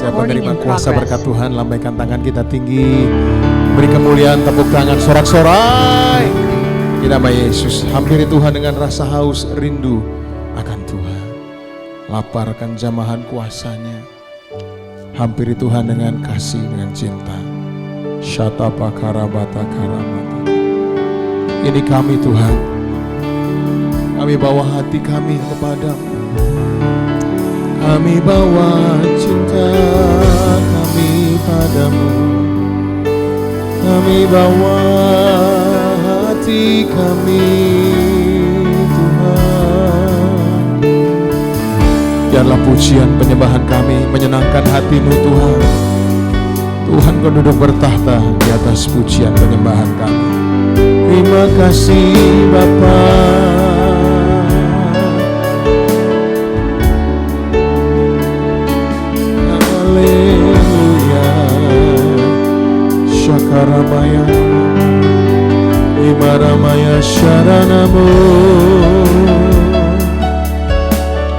Siapa menerima kuasa berkat Tuhan, lambaikan tangan kita tinggi, beri kemuliaan, tepuk tangan, sorak-sorai. Di nama Yesus, hampiri Tuhan dengan rasa haus, rindu akan Tuhan. Laparkan jamahan kuasanya. Hampiri Tuhan dengan kasih, dengan cinta. Syatapa karabata karamata. Ini kami Tuhan. Kami bawa hati kami kepadamu. Kami bawa cinta kami padamu. Kami bawa hati kami Tuhan. Biarlah pujian penyembahan kami menyenangkan hatimu Tuhan. Tuhan kau duduk bertahta di atas pujian penyembahan kami. Terima kasih Bapa. Haleluya. Shakaramaya Imaramaya Sharanamu.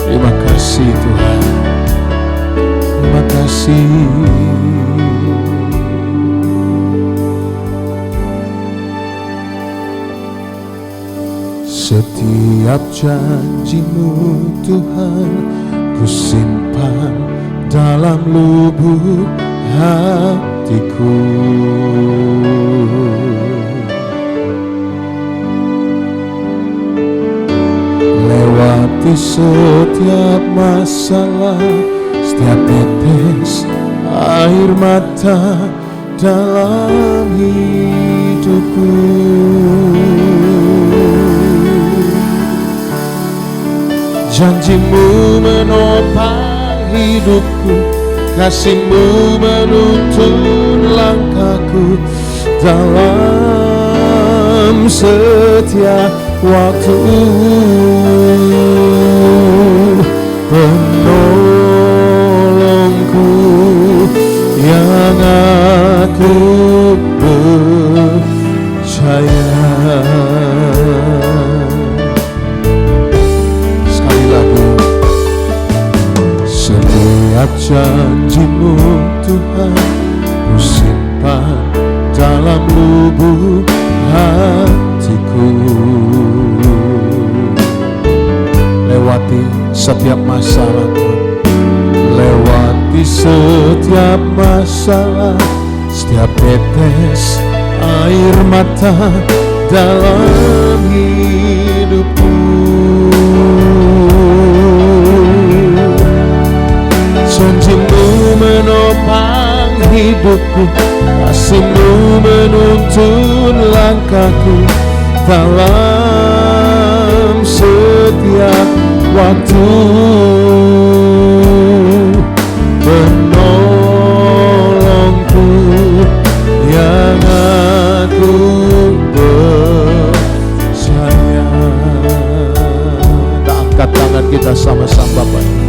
Terima kasih Tuhan. Terima kasih. Setiap janjimu Tuhan ku simpan dalam lubuk hatiku. Lewati setiap masalah, setiap tetes air mata dalam hidupku. Janjimu menopang hidupku, kasihmu menuntun langkahku dalam setiap waktu. Penolongku yang aku percaya. Setiap janjimu Tuhan ku simpan dalam lubuk hatiku. Lewati setiap masalah Tuhan, lewati setiap masalah, setiap tetes air mata dalam hidupku. Janjimu menopang hidupku, kasihmu menuntun langkahku dalam setiap waktu. Penolongku yang aku percaya. Kita angkat tangan kita sama-sama Bapak.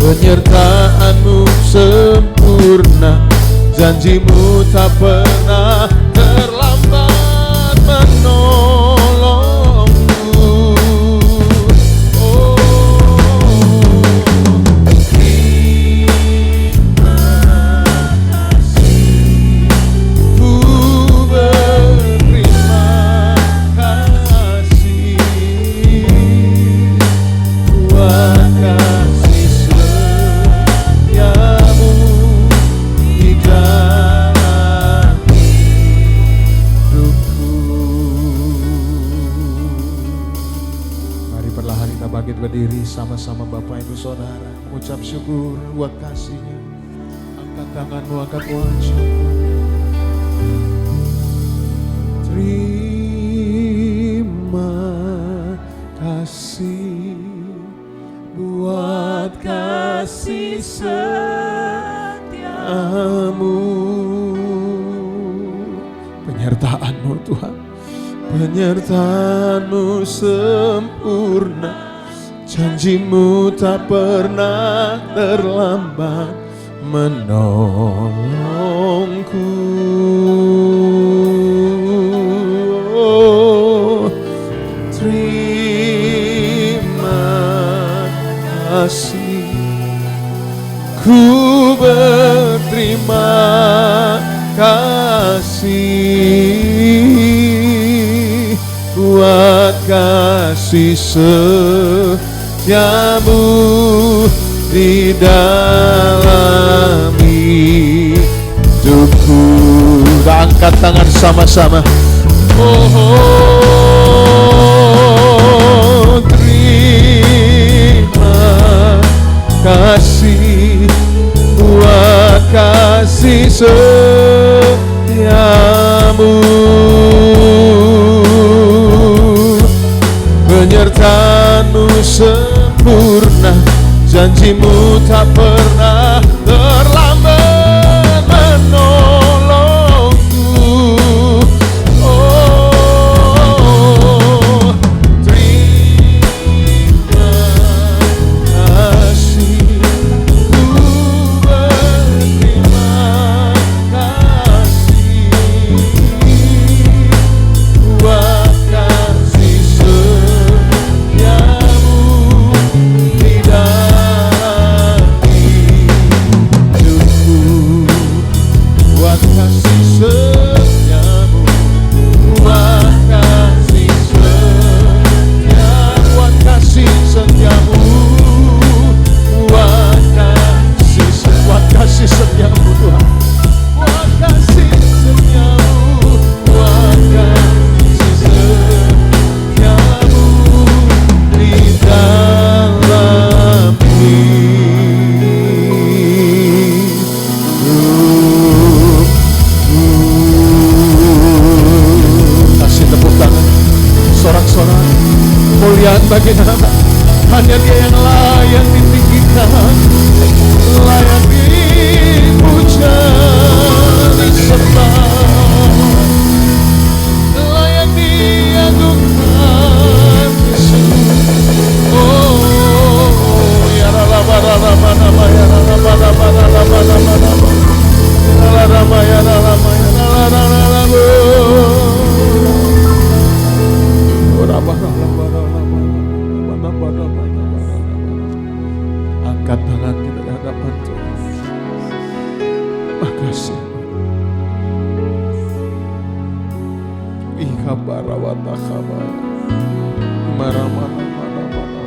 Penyertaanmu sempurna, janjimu tak pernah terlambat menolongku. Oh, Bapak Ibu Saudara, ucap syukur buat kasih-Nya. Angkat tanganmu, angkat wajahmu. Terima kasih buat kasih setiamu, penyertaan-Mu Tuhan, penyertaan-Mu sempurna, janji-Mu tak pernah terlambat menolongku. Terima kasih, ku berterima kasih buat kasih setiamu di dalam hidupku. Angkat tangan sama-sama. Oh, terima kasih buat kasih setiamu, penyertaan-Mu sempurna, janji-Mu tak pernah terlambat menolongku. Oh, terima kasih, ku berterima kasih buat kasih setiamu di dalam hidupku, buat kasih setiamu, buat kasih setiamu, buat kasih setiamu, buat kasih setiamu Tuhan, buat kasih setiamu, buat kasih setiamu di dalam hidupku. Kasih tepuk tangan, sorak-sorak, kemuliaan bagi nama. Hanya Dia yang layak ditinggikan, layak dipuja, disembah, layak diagungkan Yesus. Oh, ya rama rama nama, ya rama rama rama rama rama, ya rama ya rama ya rama rama. Angkat tangan kita di hadapan Tuhan. Makasih. Ikabarawata kabar. Maramana mana mana.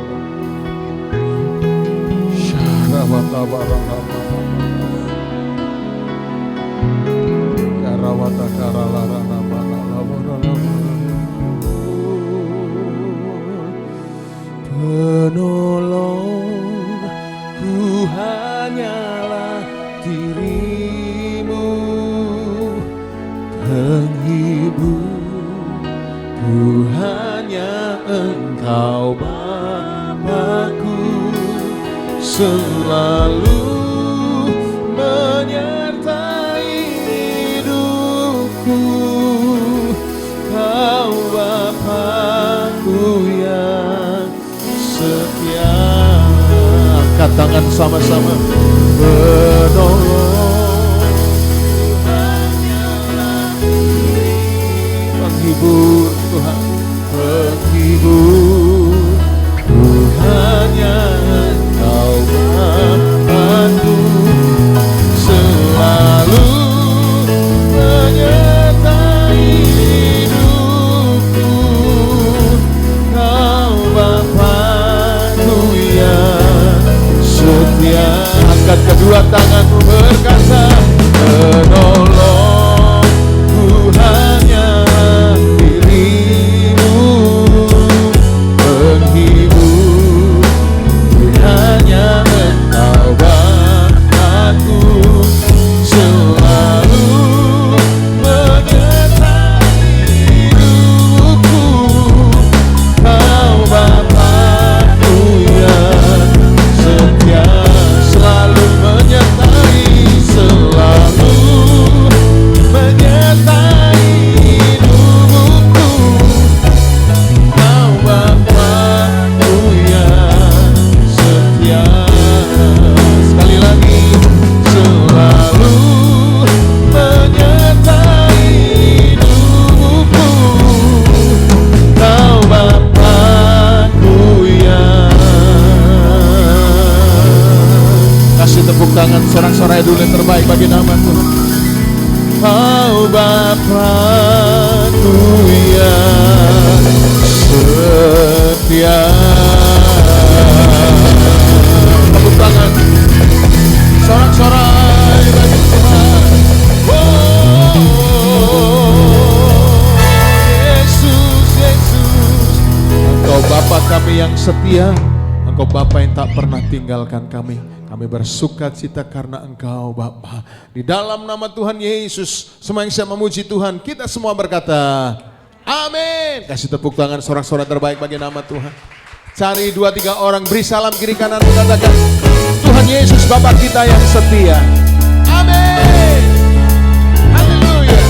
Syarawata baramana. Yarawata karalarana mana laborana. Penolongku hanyalah Diri-Mu, penghiburku hanya Engkau Bapa-Ku, selalu menyertai hidupku. Kau Bapa-Ku yang setia. Angkat tangan sama-sama. Penolong hanyalah Diri, penghibur Tuhan, penghibur hanya Engkau Bapa-Ku, selalu menyertai hidupku. Kau Bapa-Ku yang setia. Angkat kedua tanganmu berkata, penolongku hanyalah Diri-Mu, penghibur tepuk tangan sorak-sorai dulu yang terbaik bagi nama Tuhan. Oh Bapakku yang setia. Tepuk tangan sorak-sorai bagi Tuhan. Oh Yesus, Yesus, Engkau Bapa kami yang setia, Engkau Bapa yang tak pernah tinggalkan kami. Kami bersuka cita karena Engkau Bapa. Di dalam nama Tuhan Yesus, semua yang siap memuji Tuhan, kita semua berkata amin. Kasih tepuk tangan sorak-sorai terbaik bagi nama Tuhan. Cari 2-3 orang, beri salam kiri kanan, katakan Tuhan Yesus Bapa kita yang setia. Amin. Haleluya.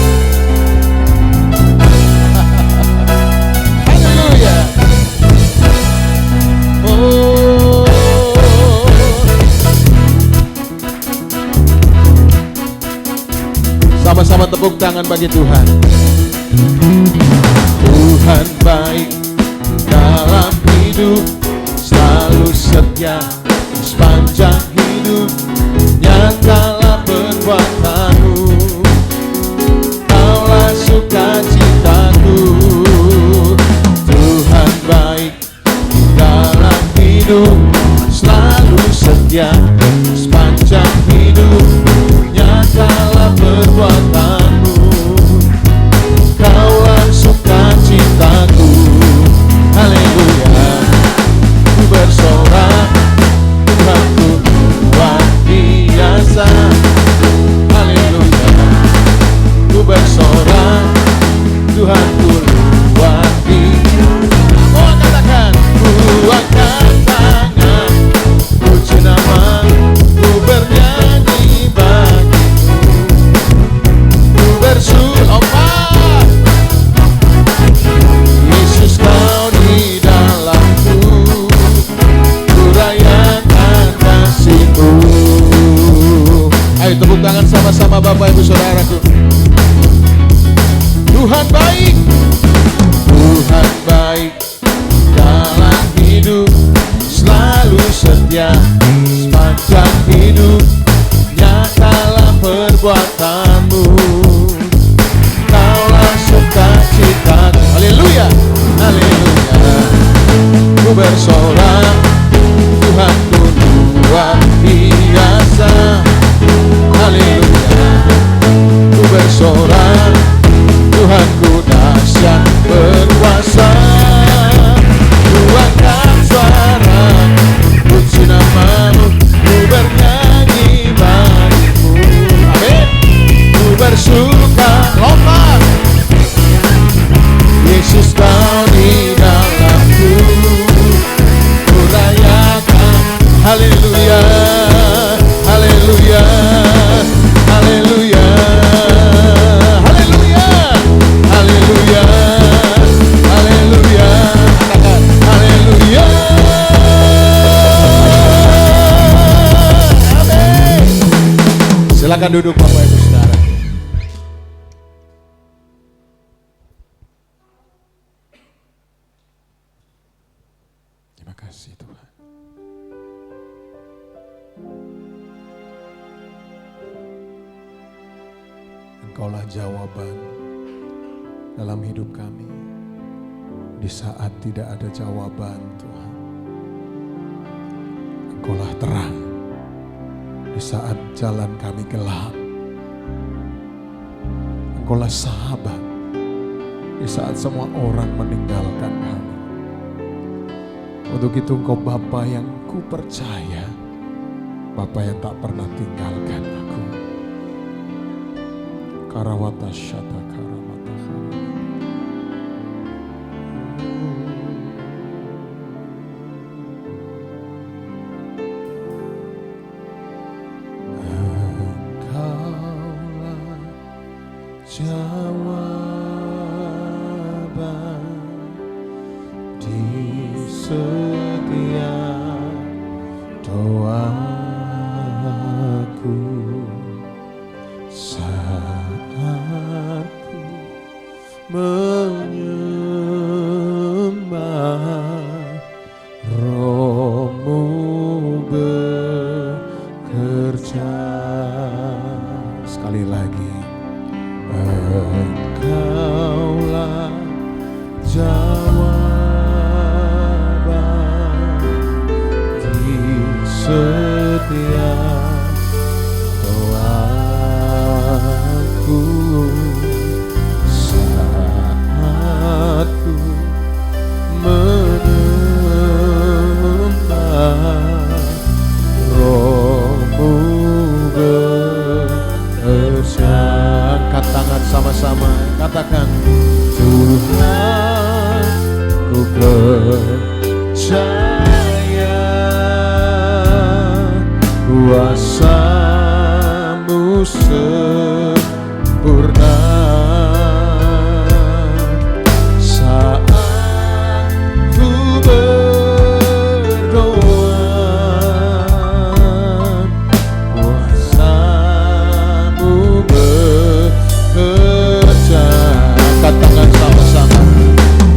Haleluya. Oh, sama-sama tepuk tangan bagi Tuhan. Tuhan baik dalam hidup, selalu setia sepanjang hidup. Nyatalah perbuatanmu, Kaulah sukacitaku. Tuhan baik dalam hidup, selalu setia sepanjang hidup. Nyatalah perbuatanmu, Kaulah sukacitaku. Haleluya. Ku bersorak, Tuhanku luar biasa. Haleluya. Ku bersorak, Tuhanku luar biasa. Oh katakan, ku angkat tangan, puji nama-Mu, ku bernyanyi bagimu, ku bersumpah, Yesus Kau di dalamku, ku rayakan kasih-Mu. Ayo tepuk tangan sama-sama Bapak Ibu Saudaraku. Tuhan baik, Tuhan baik dalam hidup, selalu setia sepanjang hidup. Nyatalah perbuatanmu, Kaulah sukacitaku. Haleluya, haleluya. Ku bersorak, Tuhanku luar biasa. Haleluya. Ku bersorak, Tuhanku dahsyat berkuasa. Ku angkat suara, puji nama-Mu, ku bernyanyi bagimu. Amin. Ku bersuka, lompat, Yesus Kau di dalamku, ku rayakan. Haleluya, haleluya, haleluya, haleluya, haleluya, haleluya. Katakan haleluya. Amin. Silakan duduk Bapak Ibu Saudara. Terima kasih Tuhan. Engkaulah jawaban dalam hidup kami di saat tidak ada jawaban Tuhan. Engkaulah terang di saat jalan kami gelap. Engkaulah sahabat di saat semua orang meninggalkan kami. Untuk itu Engkau Bapa yang ku percaya, Bapa yang tak pernah tinggalkan aku. Karawata syata karamata. Engkaulah jawaban di setiap doaku saat ku menyembah, Roh-Mu bekerja. setia doaku saat ku menyembah Rohmu bekerja. Angkat tangan sama-sama, katakan Tuhan, ku percaya kuasa-Mu sempurna saat ku berdoa. Kuasa-Mu bekerja. Angkat tangan sama-sama.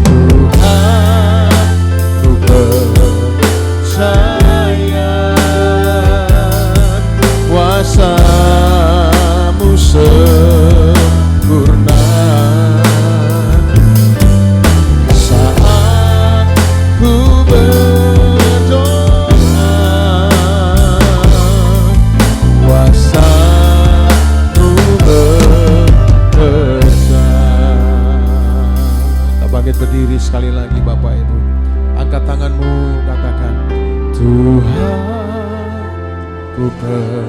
Tuhan, ku percaya kuasa-Mu sempurna saat ku berdoa. Kuasa-Mu bekerja. Kita bangkit berdiri sekali lagi Bapak Ibu. Angkat tanganmu, katakan Tuhan, ku percaya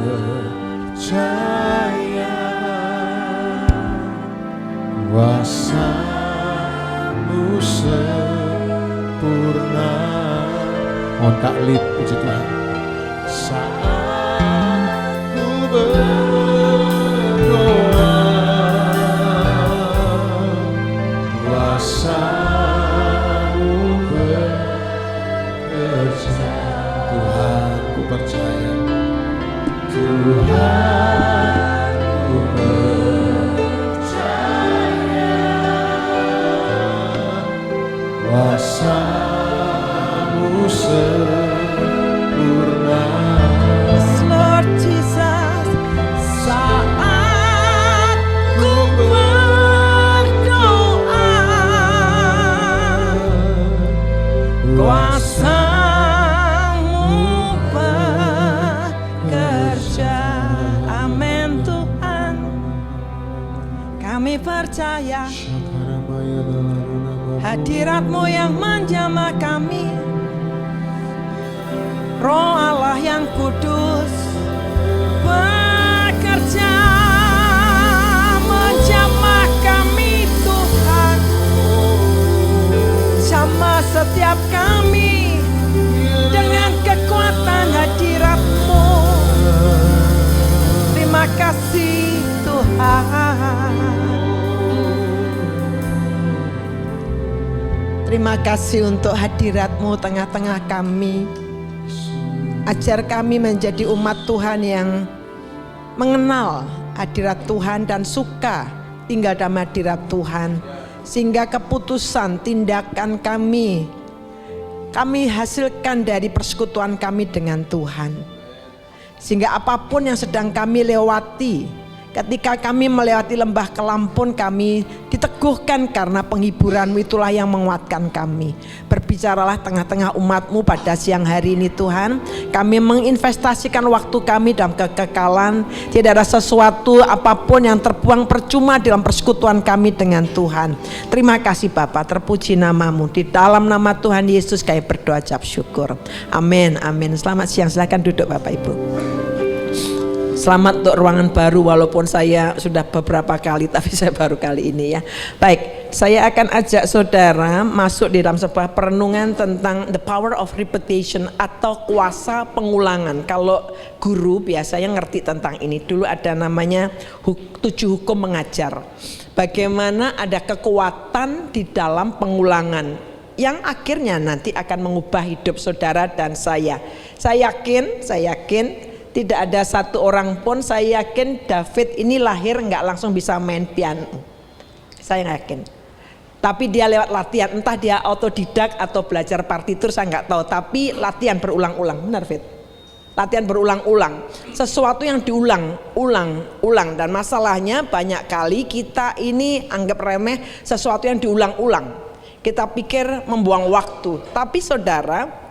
kuasa-Mu sempurna. Mohon taklid puji Tuhan. Saat ku berdoa, kuasa-Mu bekerja. Tuhan, ku percaya. Tuhan, ku percaya kuasa-Mu sempurna. Yes, Lord Jesus, saat ku berdoa, kuasa-Mu bekerja. Amin Tuhan, kami percaya hadirat-Mu yang menjamah kami, Roh Allah yang kudus bekerja menjamah kami Tuhan. Jamah setiap kami dengan kekuatan hadirat-Mu. Terima kasih Tuhan. Terima kasih untuk hadirat-Mu tengah-tengah kami. Ajar kami menjadi umat Tuhan yang mengenal hadirat Tuhan dan suka tinggal dalam hadirat Tuhan. Sehingga keputusan, tindakan kami hasilkan dari persekutuan kami dengan Tuhan. Sehingga apapun yang sedang kami lewati, ketika kami melewati lembah kelam pun kami diteguhkan karena penghiburan-Mu itulah yang menguatkan kami. Berbicaralah tengah-tengah umat-Mu pada siang hari ini Tuhan. Kami menginvestasikan waktu kami dalam kekekalan. Tidak ada sesuatu apapun yang terbuang percuma dalam persekutuan kami dengan Tuhan. Terima kasih Bapa, terpuji nama-Mu. Di dalam nama Tuhan Yesus kami berdoa ucap syukur. Amin, amin. Selamat siang, silakan duduk Bapak Ibu. Selamat untuk ruangan baru, walaupun saya sudah beberapa kali, tapi saya baru kali ini ya. Baik, saya akan ajak saudara masuk di dalam sebuah perenungan tentang the power of repetition atau kuasa pengulangan. Kalau guru biasanya ngerti tentang ini. Dulu ada namanya 7 hukum mengajar. Bagaimana ada kekuatan di dalam pengulangan yang akhirnya nanti akan mengubah hidup saudara dan saya. Saya yakin tidak ada satu orang pun, saya yakin David ini lahir nggak langsung bisa main piano. Saya yakin. Tapi dia lewat latihan, entah dia autodidak atau belajar partitur saya nggak tahu. Tapi latihan berulang-ulang, benar Fit? Latihan berulang-ulang. Sesuatu yang diulang-ulang. Dan masalahnya banyak kali kita ini anggap remeh sesuatu yang diulang-ulang. Kita pikir membuang waktu. Tapi saudara,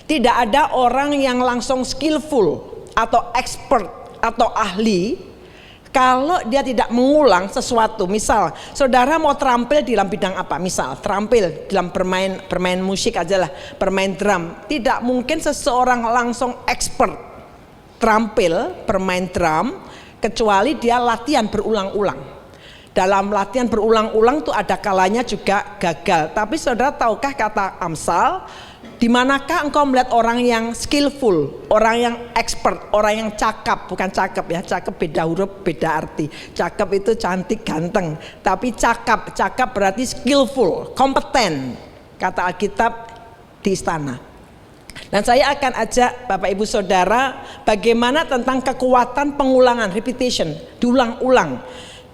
Tidak ada orang yang langsung skillful atau expert atau ahli kalau dia tidak mengulang sesuatu. Misal, saudara mau terampil di dalam bidang apa? Misal, terampil dalam bermain musik aja lah, bermain drum. Tidak mungkin seseorang langsung expert terampil bermain drum kecuali dia latihan berulang-ulang. Dalam latihan berulang-ulang tuh ada kalanya juga gagal. Tapi saudara tahukah kata Amsal, di manakah engkau melihat orang yang skillful, orang yang expert, orang yang cakap, bukan cakep ya, cakep beda huruf, beda arti. Cakep itu cantik, ganteng, tapi cakap berarti skillful, kompeten, kata Alkitab di istana. Dan saya akan ajak Bapak Ibu Saudara bagaimana tentang kekuatan pengulangan, repetition, diulang-ulang.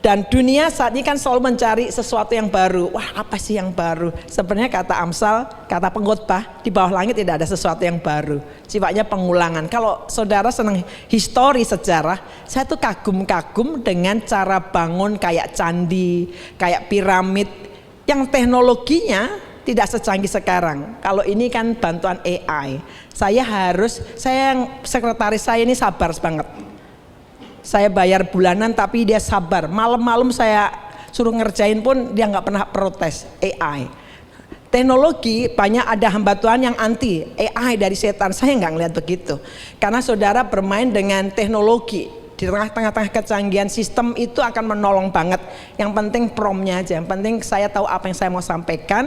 Dan dunia saat ini kan selalu mencari sesuatu yang baru. Wah, apa sih yang baru? Sebenarnya kata Amsal, kata pengkhotbah, di bawah langit tidak ada sesuatu yang baru. Sifatnya pengulangan. Kalau saudara senang histori sejarah, saya tuh kagum-kagum dengan cara bangun kayak candi, kayak piramid, yang teknologinya tidak secanggih sekarang. Kalau ini kan bantuan AI. Sekretaris saya ini sabar banget. Saya bayar bulanan tapi dia sabar. Malam-malam saya suruh ngerjain pun dia nggak pernah protes. AI, teknologi banyak ada hamba Tuhan yang anti AI dari setan. Saya nggak ngeliat begitu. Karena saudara bermain dengan teknologi di tengah-tengah kecanggihan sistem itu akan menolong banget. Yang penting promptnya aja. Yang penting saya tahu apa yang saya mau sampaikan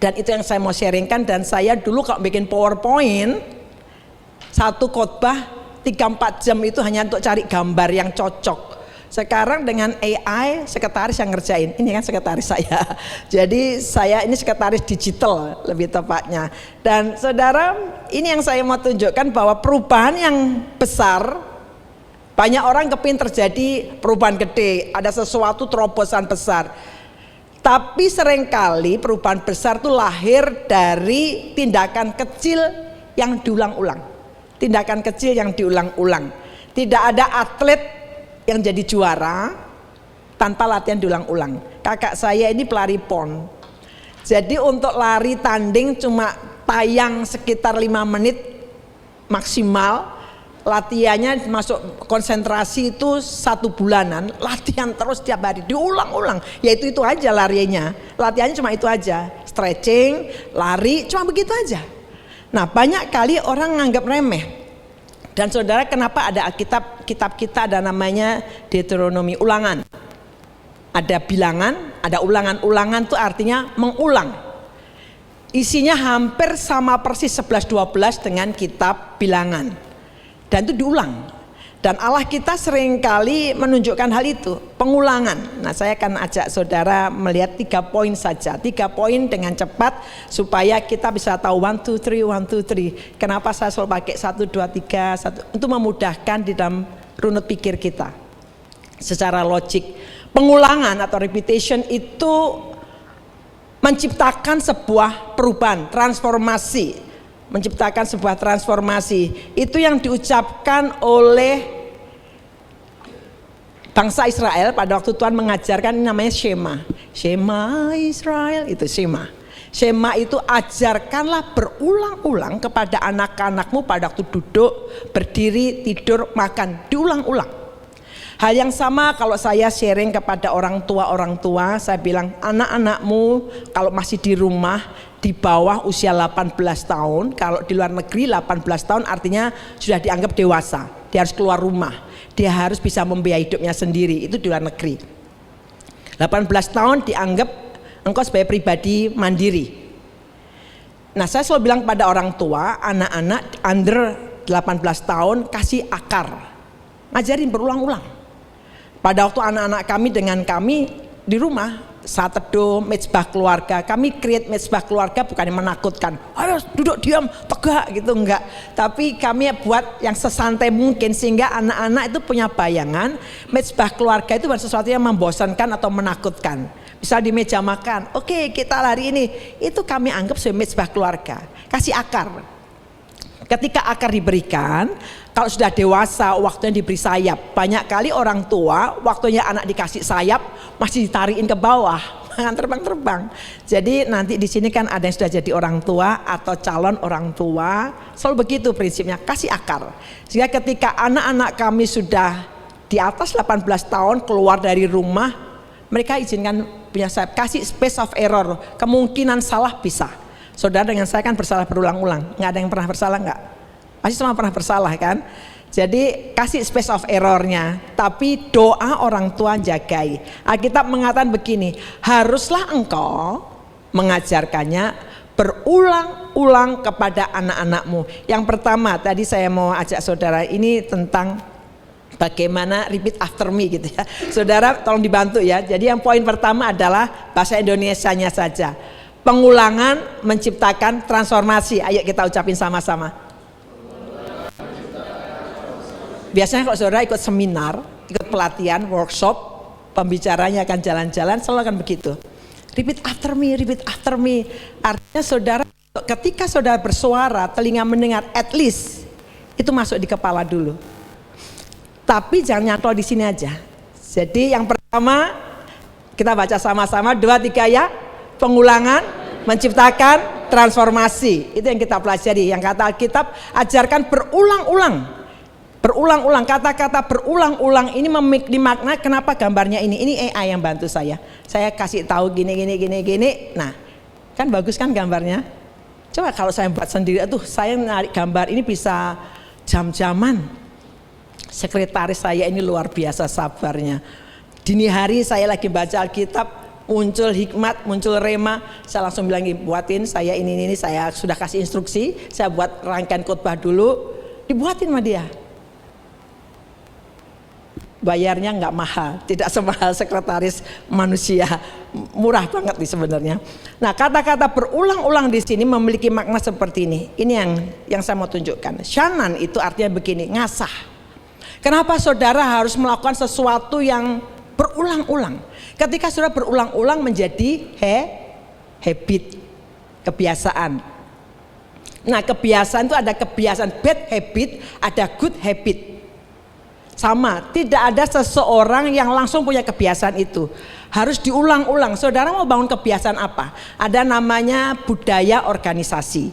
dan itu yang saya mau sharingkan. Dan saya dulu kalau bikin PowerPoint satu khotbah 3-4 jam itu hanya untuk cari gambar yang cocok. Sekarang dengan AI sekretaris yang ngerjain. Ini kan sekretaris saya. Jadi saya ini sekretaris digital lebih tepatnya. Dan saudara, ini yang saya mau tunjukkan bahwa perubahan yang besar, banyak orang kepingin terjadi perubahan gede, ada sesuatu terobosan besar. Tapi seringkali perubahan besar itu lahir dari tindakan kecil yang diulang-ulang. Tindakan kecil yang diulang-ulang. Tidak ada atlet yang jadi juara tanpa latihan diulang-ulang. Kakak saya ini pelari pon. Jadi untuk lari tanding cuma tayang sekitar 5 menit maksimal. Latihannya masuk konsentrasi itu 1 bulanan. Latihan terus tiap hari diulang-ulang. Ya itu aja larinya. Latihannya cuma itu aja. Stretching, lari, cuma begitu aja. Nah, banyak kali orang nganggap remeh. Dan saudara, kenapa ada kitab kita ada namanya Deuteronomi, ulangan. Ada bilangan, ada ulangan. Ulangan itu artinya mengulang. Isinya hampir sama persis 11-12 dengan kitab bilangan. Dan itu diulang. Dan Allah kita seringkali menunjukkan hal itu, pengulangan. Nah, saya akan ajak saudara melihat 3 poin saja. 3 poin dengan cepat supaya kita bisa tahu 1, 2, 3, 1, 2, 3. Kenapa saya selalu pakai 1, 2, 3, 1 untuk memudahkan di dalam runut pikir kita. Secara logik, pengulangan atau repetition itu menciptakan sebuah perubahan, transformasi. Menciptakan sebuah transformasi. Itu yang diucapkan oleh bangsa Israel pada waktu Tuhan mengajarkan, namanya Shema. Shema Israel, itu Shema. Shema itu ajarkanlah berulang-ulang kepada anak-anakmu pada waktu duduk, berdiri, tidur, makan, diulang-ulang. Hal yang sama kalau saya sharing kepada orang tua, saya bilang anak-anakmu kalau masih di rumah di bawah usia 18 tahun, kalau di luar negeri 18 tahun artinya sudah dianggap dewasa, dia harus keluar rumah, dia harus bisa membiayai hidupnya sendiri, itu di luar negeri. 18 tahun dianggap engkau sebagai pribadi mandiri. Nah, saya selalu bilang pada orang tua, anak-anak under 18 tahun kasih akar, ngajarin berulang-ulang. Pada waktu anak-anak kami dengan kami di rumah saat teduh, mezbah keluarga, kami create mezbah keluarga bukan yang menakutkan, ayo duduk diam tegak gitu, enggak, tapi kami buat yang sesantai mungkin sehingga anak-anak itu punya bayangan mezbah keluarga itu bukan sesuatu yang membosankan atau menakutkan. Misal di meja makan, oke, kita hari ini, itu kami anggap sebagai mezbah keluarga, kasih akar. Ketika akar diberikan, kalau sudah dewasa waktunya diberi sayap. Banyak kali orang tua waktunya anak dikasih sayap masih ditarikin ke bawah. terbang. Jadi nanti di sini kan ada yang sudah jadi orang tua atau calon orang tua, selalu begitu prinsipnya, kasih akar. Sehingga ketika anak-anak kami sudah di atas 18 tahun keluar dari rumah, mereka izinkan punya saya, kasih space of error, kemungkinan salah bisa. Saudara dengan saya kan bersalah berulang-ulang, nggak ada yang pernah bersalah nggak? Pasti semua pernah bersalah kan? Jadi kasih space of errornya, tapi doa orang tua jagai. Alkitab mengatakan begini, haruslah engkau mengajarkannya berulang-ulang kepada anak-anakmu. Yang pertama tadi saya mau ajak saudara ini tentang bagaimana repeat after me gitu ya. Saudara tolong dibantu ya. Jadi yang poin pertama adalah bahasa Indonesianya saja. Pengulangan menciptakan transformasi. Ayo kita ucapin sama-sama. Biasanya kalau saudara ikut seminar, ikut pelatihan, workshop, pembicaranya akan jalan-jalan, selalu akan begitu. Repeat after me, repeat after me. Artinya saudara, ketika saudara bersuara, telinga mendengar, at least itu masuk di kepala dulu. Tapi jangan nyantol di sini aja. Jadi yang pertama kita baca sama-sama 2, 3 ya. Pengulangan menciptakan transformasi. Itu yang kita pelajari. Yang kata Alkitab ajarkan berulang-ulang. Berulang-ulang, kata-kata berulang-ulang ini dimakna kenapa gambarnya ini. Ini AI yang bantu saya. Saya kasih tahu gini. Nah, kan bagus kan gambarnya. Coba kalau saya buat sendiri, saya narik gambar ini bisa jam-jaman. Sekretaris saya ini luar biasa sabarnya. Dini hari saya lagi baca Alkitab, muncul hikmat, muncul rema, saya langsung bilang buatin saya ini, saya sudah kasih instruksi, saya buat rangkaian khotbah dulu, dibuatin sama dia. Bayarnya nggak mahal, tidak semahal sekretaris manusia, murah banget nih sebenarnya. Nah, kata-kata berulang-ulang di sini memiliki makna seperti ini. Ini yang saya mau tunjukkan. Shannan itu artinya begini, ngasah. Kenapa saudara harus melakukan sesuatu yang berulang-ulang? Ketika saudara berulang-ulang menjadi habit, kebiasaan. Nah, kebiasaan itu ada kebiasaan bad habit, ada good habit. Sama, tidak ada seseorang yang langsung punya kebiasaan itu. Harus diulang-ulang. Saudara mau bangun kebiasaan apa? Ada namanya budaya organisasi.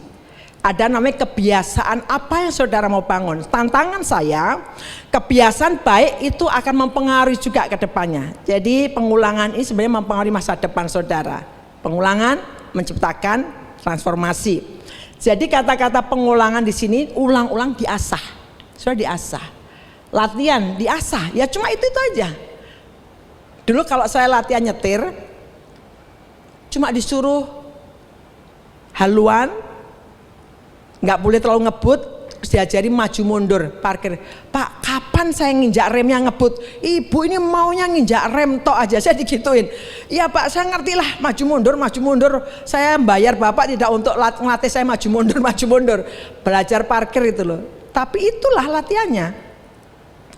Ada namanya kebiasaan apa yang saudara mau bangun. Tantangan saya, kebiasaan baik itu akan mempengaruhi juga ke depannya. Jadi pengulangan ini sebenarnya mempengaruhi masa depan saudara. Pengulangan menciptakan transformasi. Jadi kata-kata pengulangan di sini ulang-ulang diasah. Saudara diasah. Latihan diasah, ya cuma itu aja. Dulu kalau saya latihan nyetir, cuma disuruh haluan, nggak boleh terlalu ngebut, diajari maju mundur, parkir. Pak, kapan saya nginjak remnya ngebut? Ibu ini maunya nginjak rem tok aja, saya digituin. Iya Pak, saya ngerti lah, maju mundur. Saya bayar Bapak tidak untuk ngelatih saya maju mundur. Belajar parkir itu loh. Tapi itulah latihannya.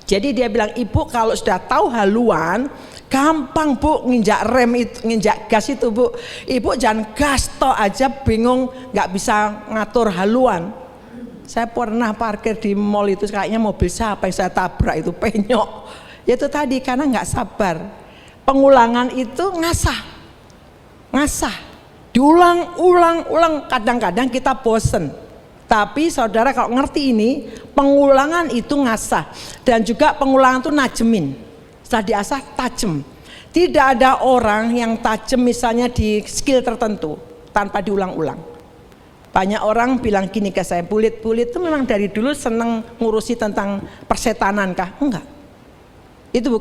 Jadi dia bilang, ibu kalau sudah tahu haluan, gampang bu nginjak rem itu, nginjak gas itu bu. Ibu jangan gas tok aja bingung, nggak bisa ngatur haluan. Saya pernah parkir di mall itu, kayaknya mobil siapa yang saya tabrak itu penyok. Ya itu tadi karena nggak sabar. Pengulangan itu ngasah, diulang-ulang. Kadang-kadang kita bosen. Tapi saudara kalau ngerti ini, pengulangan itu ngasah. Dan juga pengulangan itu najemin. Setelah diasah, tajem. Tidak ada orang yang tajem misalnya di skill tertentu tanpa diulang-ulang. Banyak orang bilang gini ke saya, Bulit itu memang dari dulu seneng ngurusi tentang persetanan kah? Enggak. Itu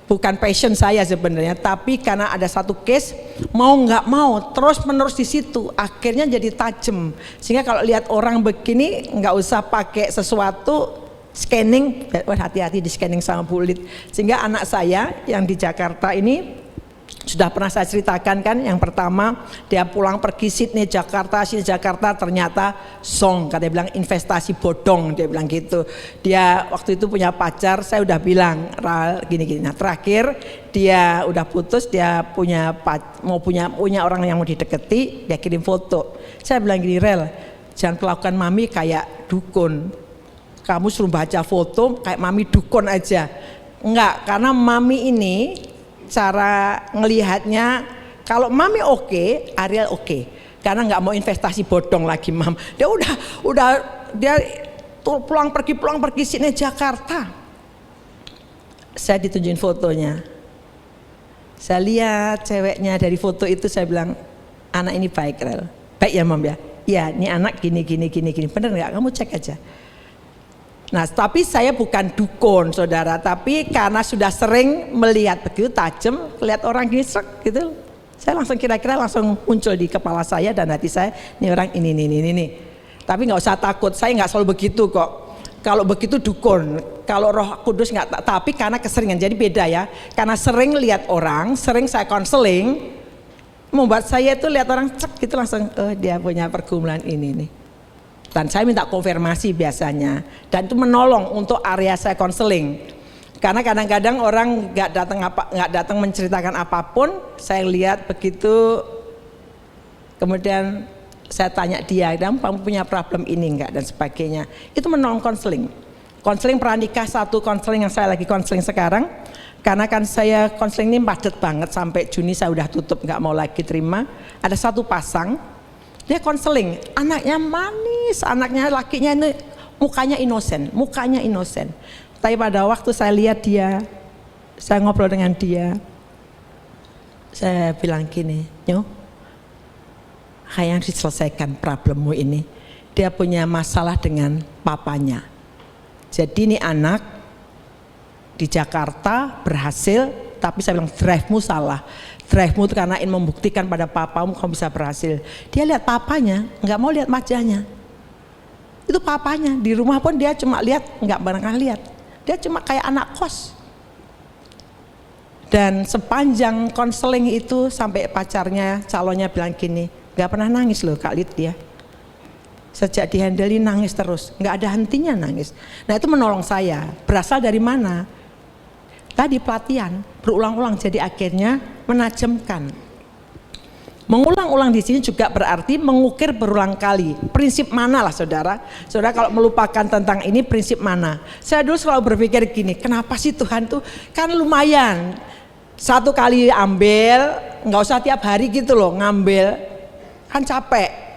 bukan passion saya sebenarnya, tapi karena ada satu case mau nggak mau terus menerus di situ, akhirnya jadi tajam. Sehingga kalau lihat orang begini nggak usah pakai sesuatu scanning, hati-hati di scanning sama Bulit. Sehingga anak saya yang di Jakarta ini sudah pernah saya ceritakan kan, yang pertama dia pulang pergi Sydney Jakarta ternyata song, katanya bilang investasi bodong, dia bilang gitu. Dia waktu itu punya pacar, saya udah bilang gini. Nah terakhir dia udah putus, dia punya orang yang mau dideketi, dia kirim foto. Saya bilang gini, Rel, jangan perlakukan mami kayak dukun. Kamu suruh baca foto kayak mami dukun aja. Enggak, karena mami ini cara ngelihatnya, kalau mami oke, Ariel oke. Karena nggak mau investasi bodong lagi mam. Dia dia pulang pergi sini Jakarta. Saya ditunjukin fotonya. Saya lihat ceweknya dari foto itu, saya bilang, anak ini baik Rel. Baik ya mam ya? Iya, ini anak gini. Bener nggak? Kamu cek aja. Nah, tapi saya bukan dukun saudara, tapi karena sudah sering melihat begitu tajam, lihat orang gini srek gitu, saya langsung kira-kira langsung muncul di kepala saya dan hati saya, ini orang ini. Tapi nggak usah takut, saya nggak selalu begitu kok. Kalau begitu dukun, kalau Roh Kudus nggak, tapi karena keseringan, jadi beda ya. Karena sering lihat orang, sering saya konseling, membuat saya itu lihat orang cek gitu langsung, oh dia punya pergumulan ini nih. Dan saya minta konfirmasi biasanya, dan itu menolong untuk area saya konseling. Karena kadang-kadang orang nggak datang menceritakan apapun, saya lihat begitu, kemudian saya tanya dia, kamu punya problem ini enggak dan sebagainya. Itu menolong konseling. Konseling pranikah satu konseling yang saya lagi konseling sekarang, karena kan saya konseling ini padat banget sampai Juni saya udah tutup, nggak mau lagi terima. Ada satu pasang. Dia konseling, anaknya manis, anaknya lakinya ini mukanya inosen. Tapi pada waktu saya lihat dia, saya ngobrol dengan dia, saya bilang gini, Nyo, yang diselesaikan problemmu ini. Dia punya masalah dengan papanya. Jadi ini anak di Jakarta berhasil, tapi saya bilang drive-mu salah. Drive-mu itu karena ingin membuktikan pada papamu kamu bisa berhasil. Dia lihat papanya, nggak mau lihat wajahnya. Itu papanya, di rumah pun dia cuma lihat, nggak barangkali lihat. Dia cuma kayak anak kos. Dan sepanjang konseling itu sampai pacarnya, calonnya bilang gini, nggak pernah nangis loh Kak Lid dia. Sejak dihandeli nangis terus, nggak ada hentinya nangis. Nah itu menolong saya. Berasal dari mana? Tadi pelatihan berulang-ulang, jadi akhirnya menajamkan. Mengulang-ulang di sini juga berarti mengukir berulang kali. Prinsip mana lah saudara? Saudara kalau melupakan tentang ini prinsip mana? Saya dulu selalu berpikir gini, kenapa sih Tuhan tuh kan lumayan. Satu kali ambil, nggak usah tiap hari gitu loh ngambil, kan capek.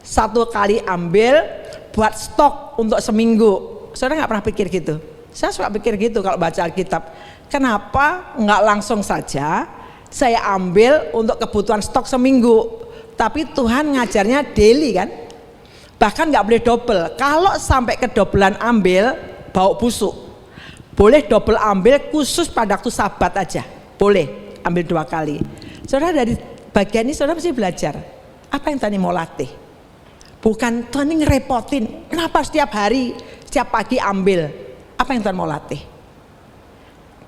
Satu kali ambil buat stok untuk seminggu. Saudara nggak pernah pikir gitu? Saya suka pikir gitu kalau baca Alkitab. Kenapa nggak langsung saja saya ambil untuk kebutuhan stok seminggu? Tapi Tuhan ngajarnya daily kan? Bahkan nggak boleh double. Kalau sampai kedobelan ambil, bau busuk. Boleh double ambil khusus pada waktu Sabat aja. Boleh ambil 2 kali. Saudara dari bagian ini saudara mesti belajar. Apa yang tadi mau latih? Bukan Tuhan ini ngerepotin. Kenapa setiap hari, setiap pagi ambil? Apa yang Tuhan mau latih?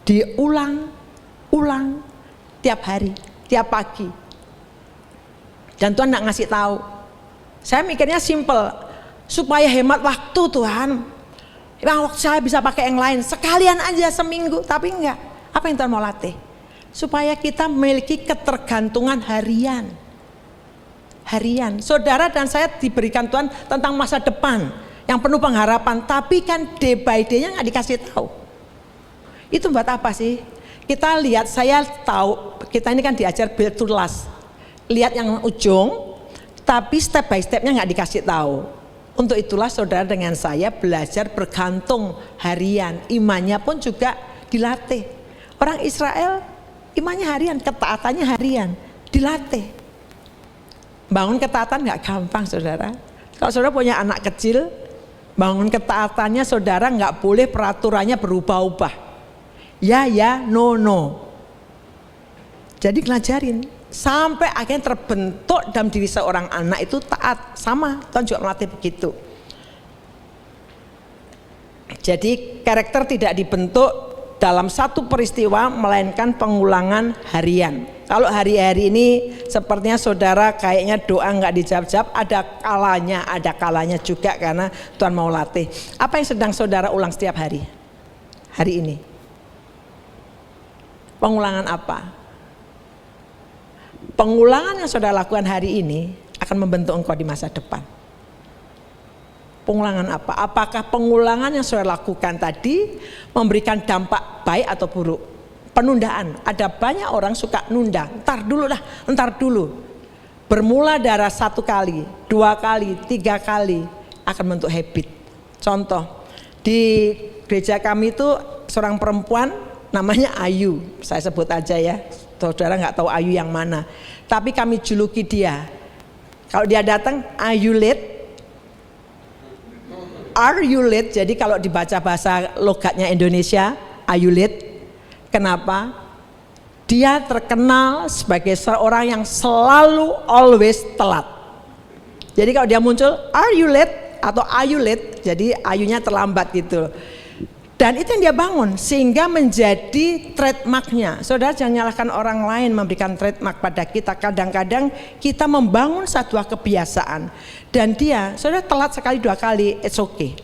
Diulang tiap hari, tiap pagi. Dan Tuhan enggak ngasih tahu. Saya mikirnya simple, supaya hemat waktu Tuhan. Waktu saya bisa pakai yang lain, sekalian aja seminggu, tapi enggak. Apa yang Tuhan mau latih? Supaya kita memiliki ketergantungan harian. Saudara dan saya diberikan Tuhan tentang masa depan yang penuh pengharapan, tapi kan day by day-nya enggak dikasih tahu. Itu buat apa sih? Kita lihat, saya tahu, kita ini kan diajar build to last. Lihat yang ujung, tapi step by stepnya nggak dikasih tahu. Untuk itulah saudara dengan saya belajar bergantung harian. Imannya pun juga dilatih. Orang Israel imannya harian, ketaatannya harian, dilatih. Bangun ketaatan nggak gampang saudara. Kalau saudara punya anak kecil, bangun ketaatannya saudara nggak boleh peraturannya berubah-ubah. Ya, no. Jadi ngelajarin sampai akhirnya terbentuk dalam diri seorang anak itu taat. Sama, Tuhan juga melatih begitu. Jadi karakter tidak dibentuk dalam satu peristiwa, melainkan pengulangan harian. Kalau hari-hari ini sepertinya saudara kayaknya doa nggak dijawab-jawab, ada kalanya juga karena Tuhan mau latih. Apa yang sedang saudara ulang setiap hari? Hari ini. Pengulangan apa? Pengulangan yang saudara lakukan hari ini akan membentuk engkau di masa depan. Pengulangan apa? Apakah pengulangan yang saudara lakukan tadi memberikan dampak baik atau buruk? penundaan. Ada banyak orang suka nunda, ntar dulu lah, ntar dulu. Bermula dari 1 kali, 2 kali, 3 kali akan bentuk habit. Contoh, di gereja kami itu seorang perempuan namanya Ayu, saya sebut aja ya, saudara nggak tahu Ayu yang mana. Tapi kami juluki dia. Kalau dia datang, Ayu late? Are you late? Jadi kalau dibaca bahasa logatnya Indonesia, are you late? Kenapa? Dia terkenal sebagai seorang yang selalu always telat. Jadi kalau dia muncul, are you late? Atau are you late? Jadi ayunya terlambat gitu. Dan itu yang dia bangun sehingga menjadi trademarknya. Saudara jangan nyalahkan orang lain memberikan trademark pada kita. Kadang-kadang kita membangun satu kebiasaan dan dia, saudara telat sekali 2 kali, it's okay.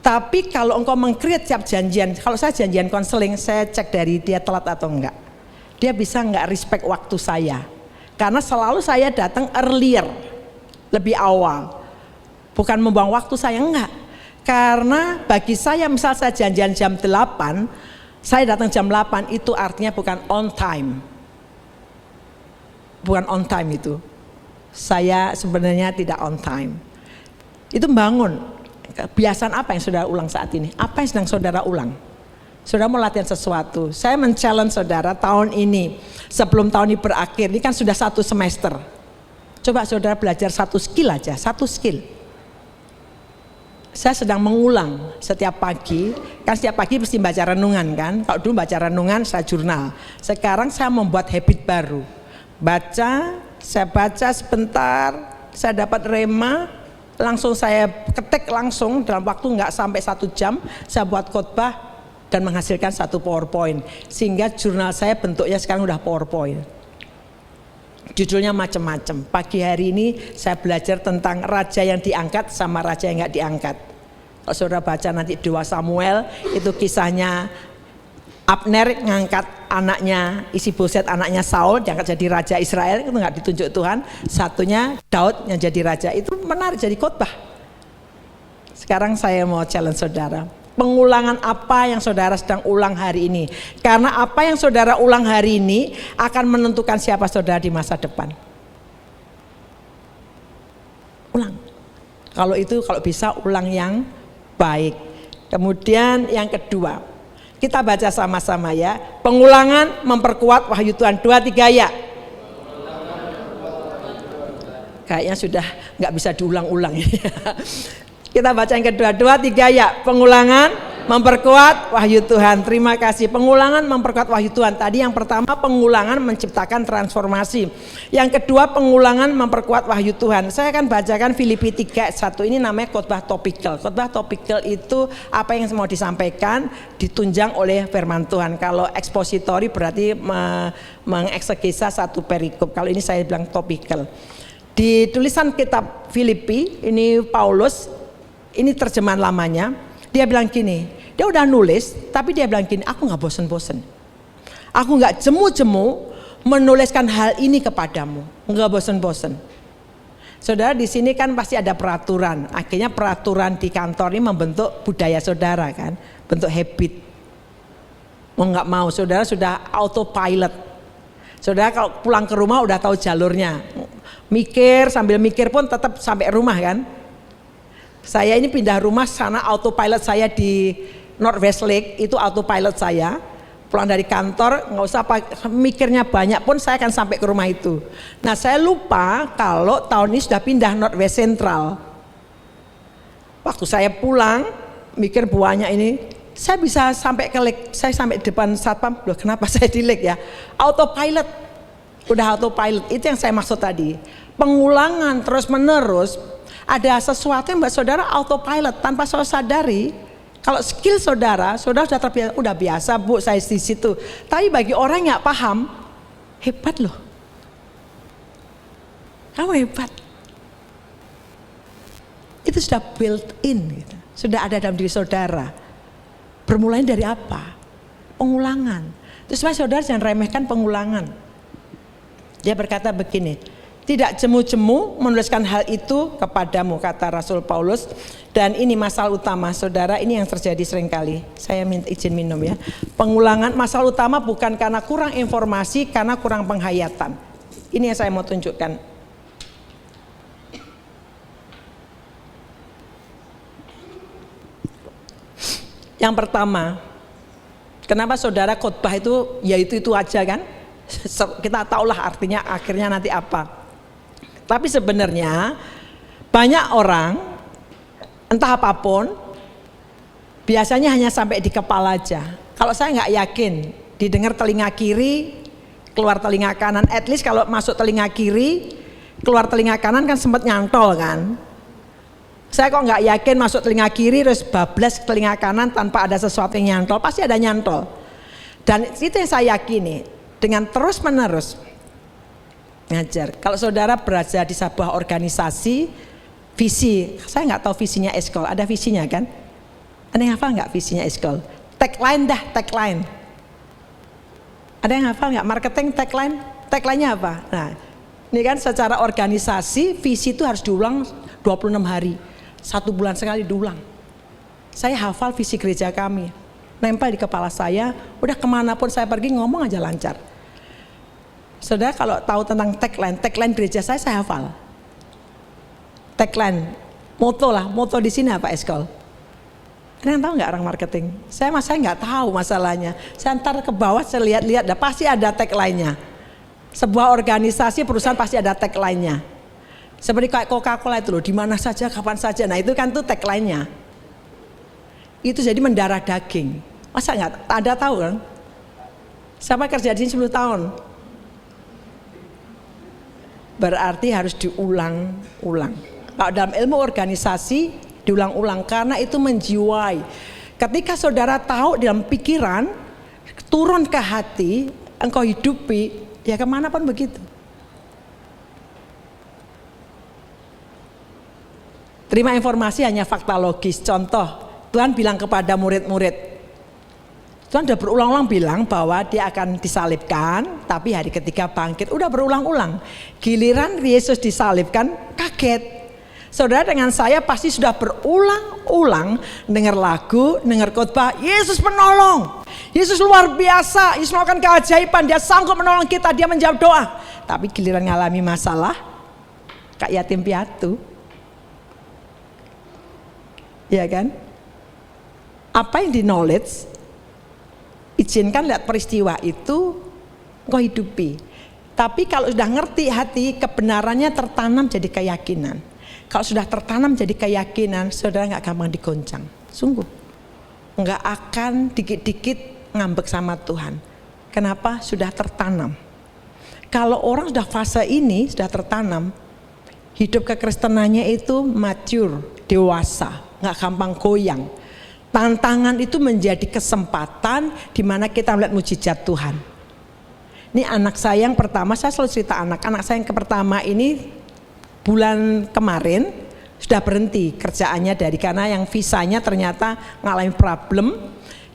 Tapi kalau engkau meng-create tiap janjian, kalau saya janjian konseling, saya cek dari dia telat atau enggak. Dia bisa enggak respect waktu saya. Karena selalu saya datang earlier, lebih awal. Bukan membuang waktu saya, enggak. Karena bagi saya misal saya janjian jam 8, saya datang jam 8 itu artinya bukan on time. Bukan on time itu. Saya sebenarnya tidak on time. Itu membangun. Kebiasaan apa yang saudara ulang saat ini? Apa yang sedang saudara ulang? Saudara mau latihan sesuatu. Saya men-challenge saudara tahun ini, sebelum tahun ini berakhir, ini kan sudah 1 semester. Coba saudara belajar 1 skill aja, 1 skill. Saya sedang mengulang setiap pagi, kan setiap pagi mesti baca renungan kan. Kalau dulu baca renungan saya jurnal. Sekarang saya membuat habit baru. Saya baca sebentar, saya dapat rema, langsung saya ketik langsung dalam waktu nggak sampai 1 jam, saya buat khotbah dan menghasilkan 1 PowerPoint. Sehingga jurnal saya bentuknya sekarang udah PowerPoint. Judulnya macam-macam. Pagi hari ini saya belajar tentang raja yang diangkat sama raja yang nggak diangkat. Kalau saudara baca nanti 2 Samuel, itu kisahnya Abner ngangkat anaknya Isiboset, anaknya Saul, diangkat jadi raja Israel, itu nggak ditunjuk Tuhan. Satunya Daud yang jadi raja, itu menarik jadi khotbah. Sekarang saya mau challenge saudara. Pengulangan apa yang saudara sedang ulang hari ini? Karena apa yang saudara ulang hari ini akan menentukan siapa saudara di masa depan. Ulang. Kalau bisa ulang yang baik. Kemudian yang kedua, kita baca sama-sama ya. Pengulangan memperkuat wahyu Tuhan. 2, 3 ya. Kayaknya sudah nggak bisa diulang-ulang. Kita baca yang kedua, 2, 3 ya. Pengulangan memperkuat wahyu Tuhan. Terima kasih. Pengulangan memperkuat wahyu Tuhan. Tadi yang pertama pengulangan menciptakan transformasi. Yang kedua pengulangan memperkuat wahyu Tuhan. Saya akan bacakan Filipi 3:1. Ini namanya khotbah topikal. Khotbah topikal itu apa yang mau disampaikan ditunjang oleh firman Tuhan. Kalau ekspositori berarti mengeksegesa satu perikop. Kalau ini saya bilang topikal. Di tulisan kitab Filipi, ini Paulus, ini terjemahan lamanya, dia bilang gini, dia udah nulis, tapi dia bilang gini, aku gak bosen-bosen, aku gak jemu-jemu menuliskan hal ini kepadamu, gak bosen-bosen. Saudara di sini kan pasti ada peraturan, akhirnya peraturan di kantor ini membentuk budaya saudara kan, bentuk habit. Mau gak mau saudara sudah autopilot, saudara kalau pulang ke rumah udah tahu jalurnya, mikir sambil mikir pun tetap sampai rumah kan. Saya ini pindah rumah sana, autopilot saya di Northwest Lake itu autopilot saya. Pulang dari kantor nggak usah mikirnya banyak pun saya akan sampai ke rumah itu. Nah saya lupa kalau tahun ini sudah pindah Northwest Central. Waktu saya pulang mikir buahnya ini, saya bisa sampai ke Lake, saya sampai depan satpam. Loh kenapa saya di Lake ya? Autopilot, udah autopilot. Itu yang saya maksud tadi. Pengulangan terus menerus. Ada sesuatu yang buat saudara autopilot tanpa saudara sadari. Kalau skill saudara sudah terbiasa, udah biasa bu saya di situ. Tapi bagi orang yang nggak paham, hebat loh. Kamu hebat. Itu sudah built in, gitu. Sudah ada dalam diri saudara. Bermulai dari apa? Pengulangan. Terus saudara jangan remehkan pengulangan. Dia berkata begini, tidak jemu-jemu menuliskan hal itu kepadamu, kata Rasul Paulus. Dan ini masalah utama, saudara, ini yang terjadi seringkali. Saya minta izin minum ya. Pengulangan masalah utama bukan karena kurang informasi, karena kurang penghayatan. Ini yang saya mau tunjukkan. Yang pertama, kenapa saudara khotbah itu ya itu aja kan? Kita tahulah artinya akhirnya nanti apa. Tapi sebenarnya banyak orang entah apapun biasanya hanya sampai di kepala aja. Kalau saya nggak yakin didengar telinga kiri, keluar telinga kanan. At least kalau masuk telinga kiri, keluar telinga kanan kan sempat nyantol kan. Saya kok nggak yakin masuk telinga kiri terus bablas ke telinga kanan tanpa ada sesuatu yang nyantol. Pasti ada nyantol. Dan itu yang saya yakini dengan terus menerus ngajar. Kalau saudara berada di sebuah organisasi, visi, saya nggak tahu visinya Eskol, ada visinya kan? Ada yang hafal nggak visinya Eskol? Tagline dah, tagline. Ada yang hafal nggak marketing tagline? Tagline-nya apa? Nah, ini kan secara organisasi visi itu harus diulang 26 hari, 1 bulan sekali diulang. Saya hafal visi gereja kami, nempel di kepala saya, udah kemanapun saya pergi ngomong aja lancar. Saudara kalau tahu tentang tagline gereja saya hafal. Tagline, moto lah, moto di sini apa Eskol? Ada yang tahu nggak orang marketing? Saya nggak tahu masalahnya. Saya ntar ke bawah saya lihat-lihat, pasti ada tagline-nya. Sebuah organisasi perusahaan pasti ada tagline-nya. Seperti kayak Coca-Cola itu loh, di mana saja, kapan saja. Nah itu kan tuh tagline-nya. Itu jadi mendarah daging. Masa nggak ada tahu kan? Siapa kerja di sini 10 tahun? Berarti harus diulang-ulang. Kalau dalam ilmu organisasi diulang-ulang karena itu menjiwai. Ketika saudara tahu dalam pikiran, turun ke hati, engkau hidupi, ya kemanapun begitu. Terima informasi hanya fakta logis. Contoh, Tuhan bilang kepada murid-murid, Tuhan sudah berulang-ulang bilang bahwa dia akan disalibkan, tapi hari ketiga bangkit. Udah berulang-ulang. Giliran Yesus disalibkan, kaget. Saudara dengan saya pasti sudah berulang-ulang dengar lagu, dengar khotbah, Yesus penolong. Yesus luar biasa, Yesus melakukan keajaiban, dia sanggup menolong kita, dia menjawab doa. Tapi giliran ngalami masalah, kayak yatim piatu. Ya kan? Apa yang di knowledge, izinkan lihat peristiwa itu kau hidupi. Tapi kalau sudah ngerti hati, kebenarannya tertanam jadi keyakinan. Kalau sudah tertanam jadi keyakinan, saudara nggak gampang digoncang. Sungguh, nggak akan dikit-dikit ngambek sama Tuhan. Kenapa? Sudah tertanam. Kalau orang sudah fase ini sudah tertanam, hidup kekristenannya itu mature, dewasa, nggak gampang goyang. Tantangan itu menjadi kesempatan di mana kita melihat mujizat Tuhan. Ini anak saya yang pertama, saya selalu cerita anak saya yang pertama ini bulan kemarin sudah berhenti kerjaannya karena yang visanya ternyata ngalami problem.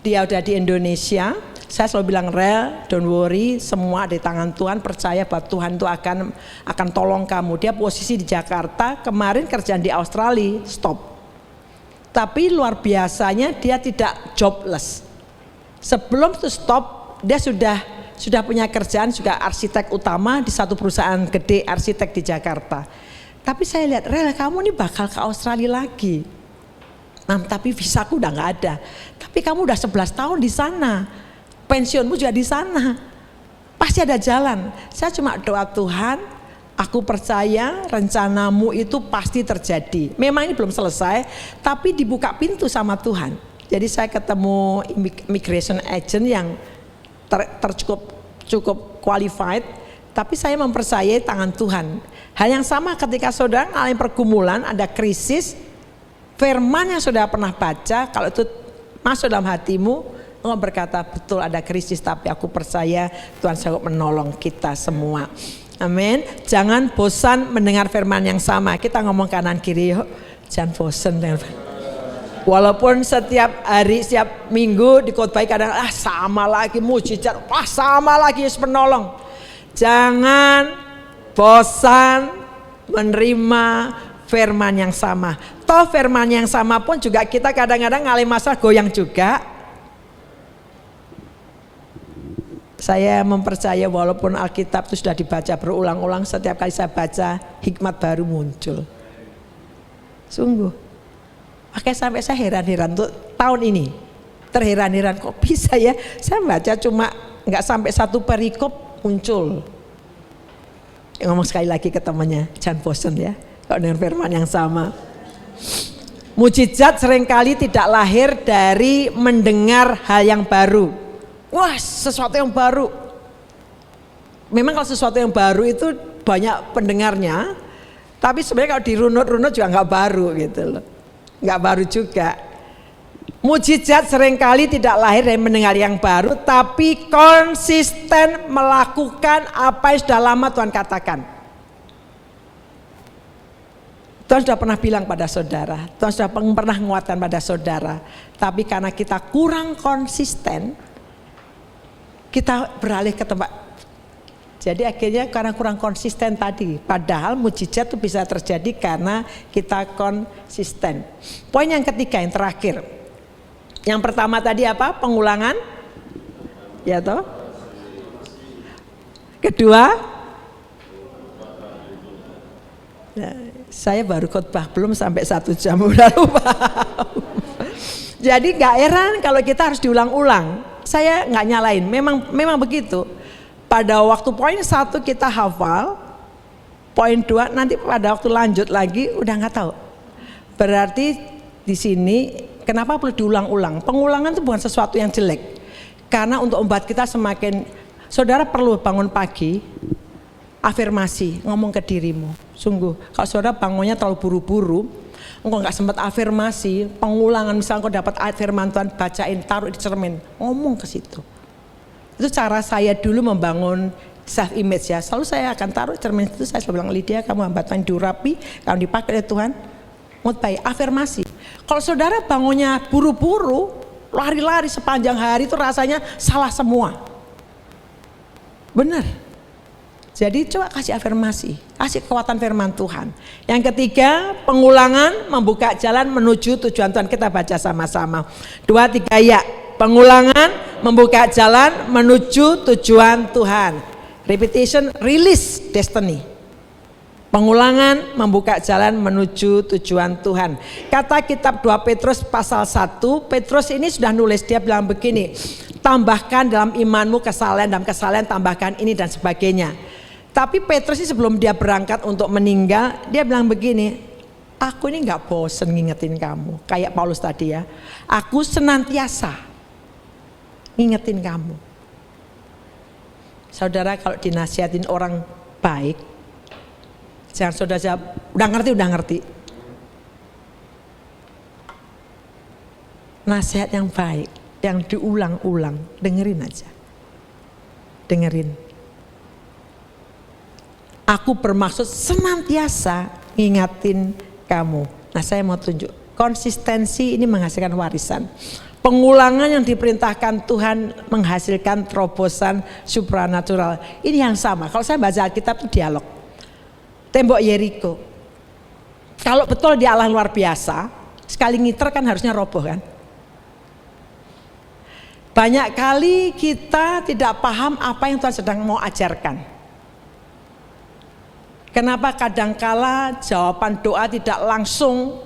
Dia udah di Indonesia. Saya selalu bilang, Rel, don't worry, semua di tangan Tuhan, percaya bahwa Tuhan itu akan tolong kamu. Dia posisi di Jakarta, kemarin kerjaan di Australia, stop. Tapi luar biasanya dia tidak jobless. Sebelum itu stop, dia sudah punya kerjaan juga arsitek utama di satu perusahaan gede arsitek di Jakarta. Tapi saya lihat, Rel, kamu ini bakal ke Australia lagi. Nah, tapi visaku udah nggak ada. Tapi kamu udah 11 tahun di sana, pensiunmu juga di sana. Pasti ada jalan. Saya cuma doa Tuhan, aku percaya rencanamu itu pasti terjadi. Memang ini belum selesai, tapi dibuka pintu sama Tuhan. Jadi saya ketemu immigration agent yang cukup qualified, tapi saya mempercayai tangan Tuhan. Hal yang sama ketika saudara mengalami pergumulan, ada krisis, firman yang saudara pernah baca, kalau itu masuk dalam hatimu, engkau berkata betul ada krisis, tapi aku percaya Tuhan sanggup menolong kita semua. Amin. Jangan bosan mendengar firman yang sama. Kita ngomong kanan kiri yuk. Jangan bosan dengan firman. Walaupun setiap hari, setiap minggu dikhotbahi kadang sama lagi mujizat, sama lagi Yesus penolong. Jangan bosan menerima firman yang sama. Toh firman yang sama pun juga kita kadang-kadang ngalami masalah goyang juga. Saya mempercaya walaupun Alkitab itu sudah dibaca berulang-ulang, setiap kali saya baca hikmat baru muncul. Sungguh. Makanya sampai saya heran-heran untuk tahun ini. Terheran-heran kok bisa ya. Saya baca cuma nggak sampai satu perikop muncul. Ngomong sekali lagi ke temannya, jangan bosan ya kalau dengan firman yang sama. Mujizat seringkali tidak lahir dari mendengar hal yang baru. Wah, sesuatu yang baru. Memang kalau sesuatu yang baru itu banyak pendengarnya, tapi sebenarnya kalau dirunut-runut juga nggak baru gitu loh. Nggak baru juga. Mujizat seringkali tidak lahir dari mendengar yang baru, tapi konsisten melakukan apa yang sudah lama Tuhan katakan. Tuhan sudah pernah bilang pada saudara, Tuhan sudah pernah menguatkan pada saudara, tapi karena kita kurang konsisten, kita beralih ke tempat. Jadi akhirnya karena kurang konsisten tadi, padahal mujizat itu bisa terjadi karena kita konsisten. Poin yang ketiga, yang terakhir. Yang pertama tadi apa? Pengulangan, ya toh. Kedua, nah, saya baru khotbah belum sampai 1 jam udah lupa. Jadi gak heran kalau kita harus diulang-ulang. Saya nggak nyalain, memang begitu. Pada waktu poin 1 kita hafal, poin 2 nanti pada waktu lanjut lagi udah nggak tahu. Berarti di sini kenapa perlu diulang-ulang? Pengulangan itu bukan sesuatu yang jelek. Karena untuk membuat kita semakin, saudara perlu bangun pagi, afirmasi, ngomong ke dirimu. Sungguh, kalau saudara bangunnya terlalu buru-buru, engkau nggak sempat afirmasi, pengulangan misalnya engkau dapat firman Tuhan, bacain, taruh di cermin, ngomong ke situ. Itu cara saya dulu membangun self image ya. Selalu saya akan taruh cermin itu, saya selalu bilang, Lydia, kamu hamba Tuhan diurapi, kamu dipakai oleh Tuhan. Baik, afirmasi. Kalau saudara bangunnya buru-buru, lari-lari sepanjang hari itu rasanya salah semua. Benar. Jadi coba kasih afirmasi, kasih kekuatan firman Tuhan. Yang ketiga, pengulangan membuka jalan menuju tujuan Tuhan. Kita baca sama-sama. 2, 3 ya. Pengulangan membuka jalan menuju tujuan Tuhan. Repetition release destiny. Pengulangan membuka jalan menuju tujuan Tuhan. Kata kitab 2 Petrus pasal 1, Petrus ini sudah nulis, dia bilang begini, tambahkan dalam imanmu kesalehan, dalam kesalehan tambahkan ini dan sebagainya. Tapi Petrus ini sebelum dia berangkat untuk meninggal, dia bilang begini, aku ini gak bosen ngingetin kamu. Kayak Paulus tadi ya, aku senantiasa ngingetin kamu. Saudara kalau dinasihatin orang baik, jangan saudara jawab, udah ngerti. Nasihat yang baik, yang diulang-ulang, dengerin aja. Dengerin. Aku bermaksud senantiasa ngingatin kamu. Nah saya mau tunjuk, konsistensi ini menghasilkan warisan. Pengulangan yang diperintahkan Tuhan menghasilkan terobosan supranatural. Ini yang sama, kalau saya baca Alkitab itu dialog. Tembok Yeriko, kalau betul dia Allah luar biasa, sekali ngiter kan harusnya roboh kan. Banyak kali kita tidak paham apa yang Tuhan sedang mau ajarkan. Kenapa kadangkala jawaban doa tidak langsung,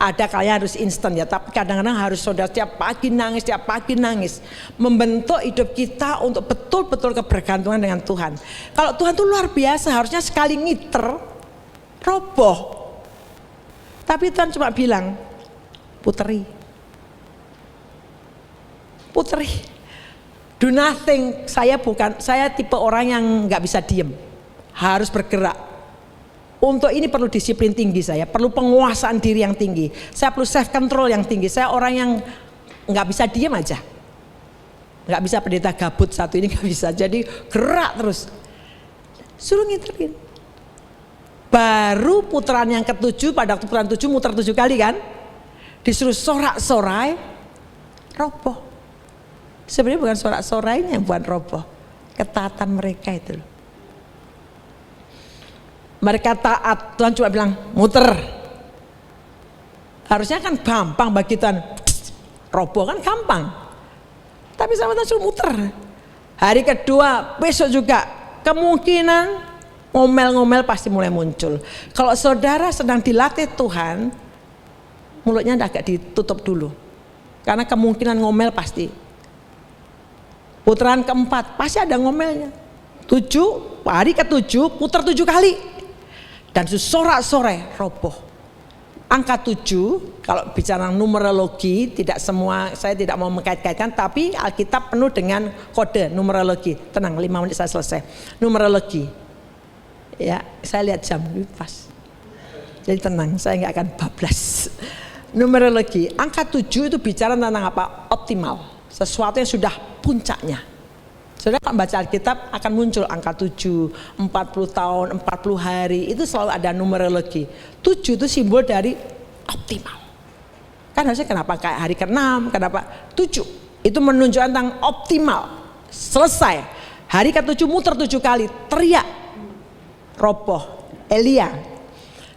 ada kalanya harus instan ya, tapi kadang-kadang harus saudara setiap pagi nangis, membentuk hidup kita untuk betul-betul kebergantungan dengan Tuhan. Kalau Tuhan itu luar biasa, harusnya sekali ngiter, roboh. Tapi Tuhan cuma bilang, puteri, do nothing. Saya tipe orang yang nggak bisa diem, harus bergerak. Untuk ini perlu disiplin tinggi saya, perlu penguasaan diri yang tinggi. Saya perlu self control yang tinggi. Saya orang yang nggak bisa diem aja, nggak bisa pendeta gabut satu ini nggak bisa. Jadi gerak terus, suruh ngiterin. Baru putaran yang ke-7, pada waktu putaran 7 muter 7 kali kan, disuruh sorak-sorai, roboh. Sebenarnya bukan sorak-sorai yang buat roboh, ketaatan mereka itu loh. Mereka taat, Tuhan cuma bilang muter. Harusnya kan gampang bagi Tuhan, roboh kan gampang. Tapi sama Tuhan suruh muter. Hari kedua, besok juga kemungkinan ngomel-ngomel pasti mulai muncul. Kalau saudara sedang dilatih Tuhan, mulutnya agak ditutup dulu. Karena kemungkinan ngomel pasti. Putaran keempat, pasti ada ngomelnya. 7, hari ke-7, putar 7 kali. Dan sorak-sorai roboh. Angka 7, kalau bicara numerologi, tidak semua, saya tidak mau mengkait-kaitkan, tapi Alkitab penuh dengan kode numerologi. Tenang, 5 menit saya selesai. Numerologi. Ya, saya lihat jam, pas. Jadi tenang, saya nggak akan bablas. Numerologi, angka 7 itu bicara tentang apa? Optimal. Sesuatu yang sudah puncaknya. Saudara kalau baca Alkitab akan muncul angka 7, 40 tahun, 40 hari, itu selalu ada numerologi. 7 itu simbol dari optimal. Kan harusnya kenapa kayak hari ke-6, kenapa 7? Itu menunjukkan tentang optimal. Selesai. Hari ke-7 muter 7 kali, teriak. Roboh, Elia.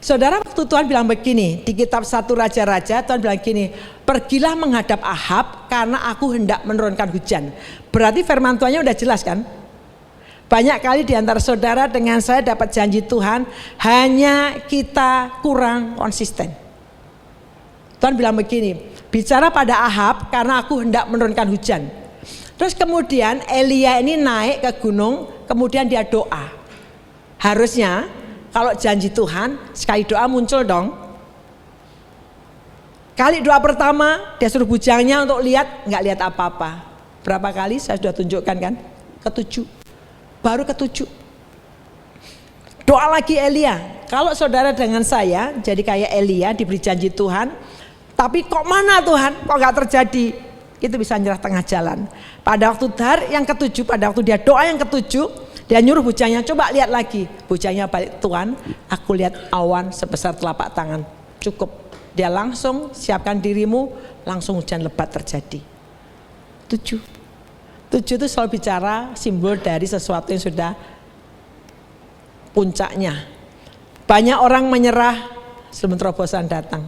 Saudara, waktu Tuhan bilang begini, di kitab 1 Raja-Raja, Tuhan bilang gini, pergilah menghadap Ahab karena aku hendak menurunkan hujan. Berarti firman Tuhannya udah jelas kan? Banyak kali di antara saudara dengan saya dapat janji Tuhan, hanya kita kurang konsisten. Tuhan bilang begini, bicara pada Ahab karena aku hendak menurunkan hujan. Terus kemudian Elia ini naik ke gunung, kemudian dia doa. Harusnya kalau janji Tuhan, sekali doa muncul dong. Kali doa pertama, dia suruh bujangnya untuk lihat, nggak lihat apa-apa. Berapa kali saya sudah tunjukkan kan? Ke-7, baru ke-7. Doa lagi Elia. Kalau saudara dengan saya, jadi kayak Elia diberi janji Tuhan, tapi kok mana Tuhan? Kok nggak terjadi? Itu bisa nyerah tengah jalan. Pada waktu yang ke-7, pada waktu dia doa yang ke-7, dia nyuruh bujangnya, coba lihat lagi. Bujangnya balik, Tuhan, aku lihat awan sebesar telapak tangan. Cukup. Dia langsung siapkan dirimu, langsung hujan lebat terjadi. 7 itu selalu bicara simbol dari sesuatu yang sudah puncaknya. Banyak orang menyerah sebelum terobosan datang.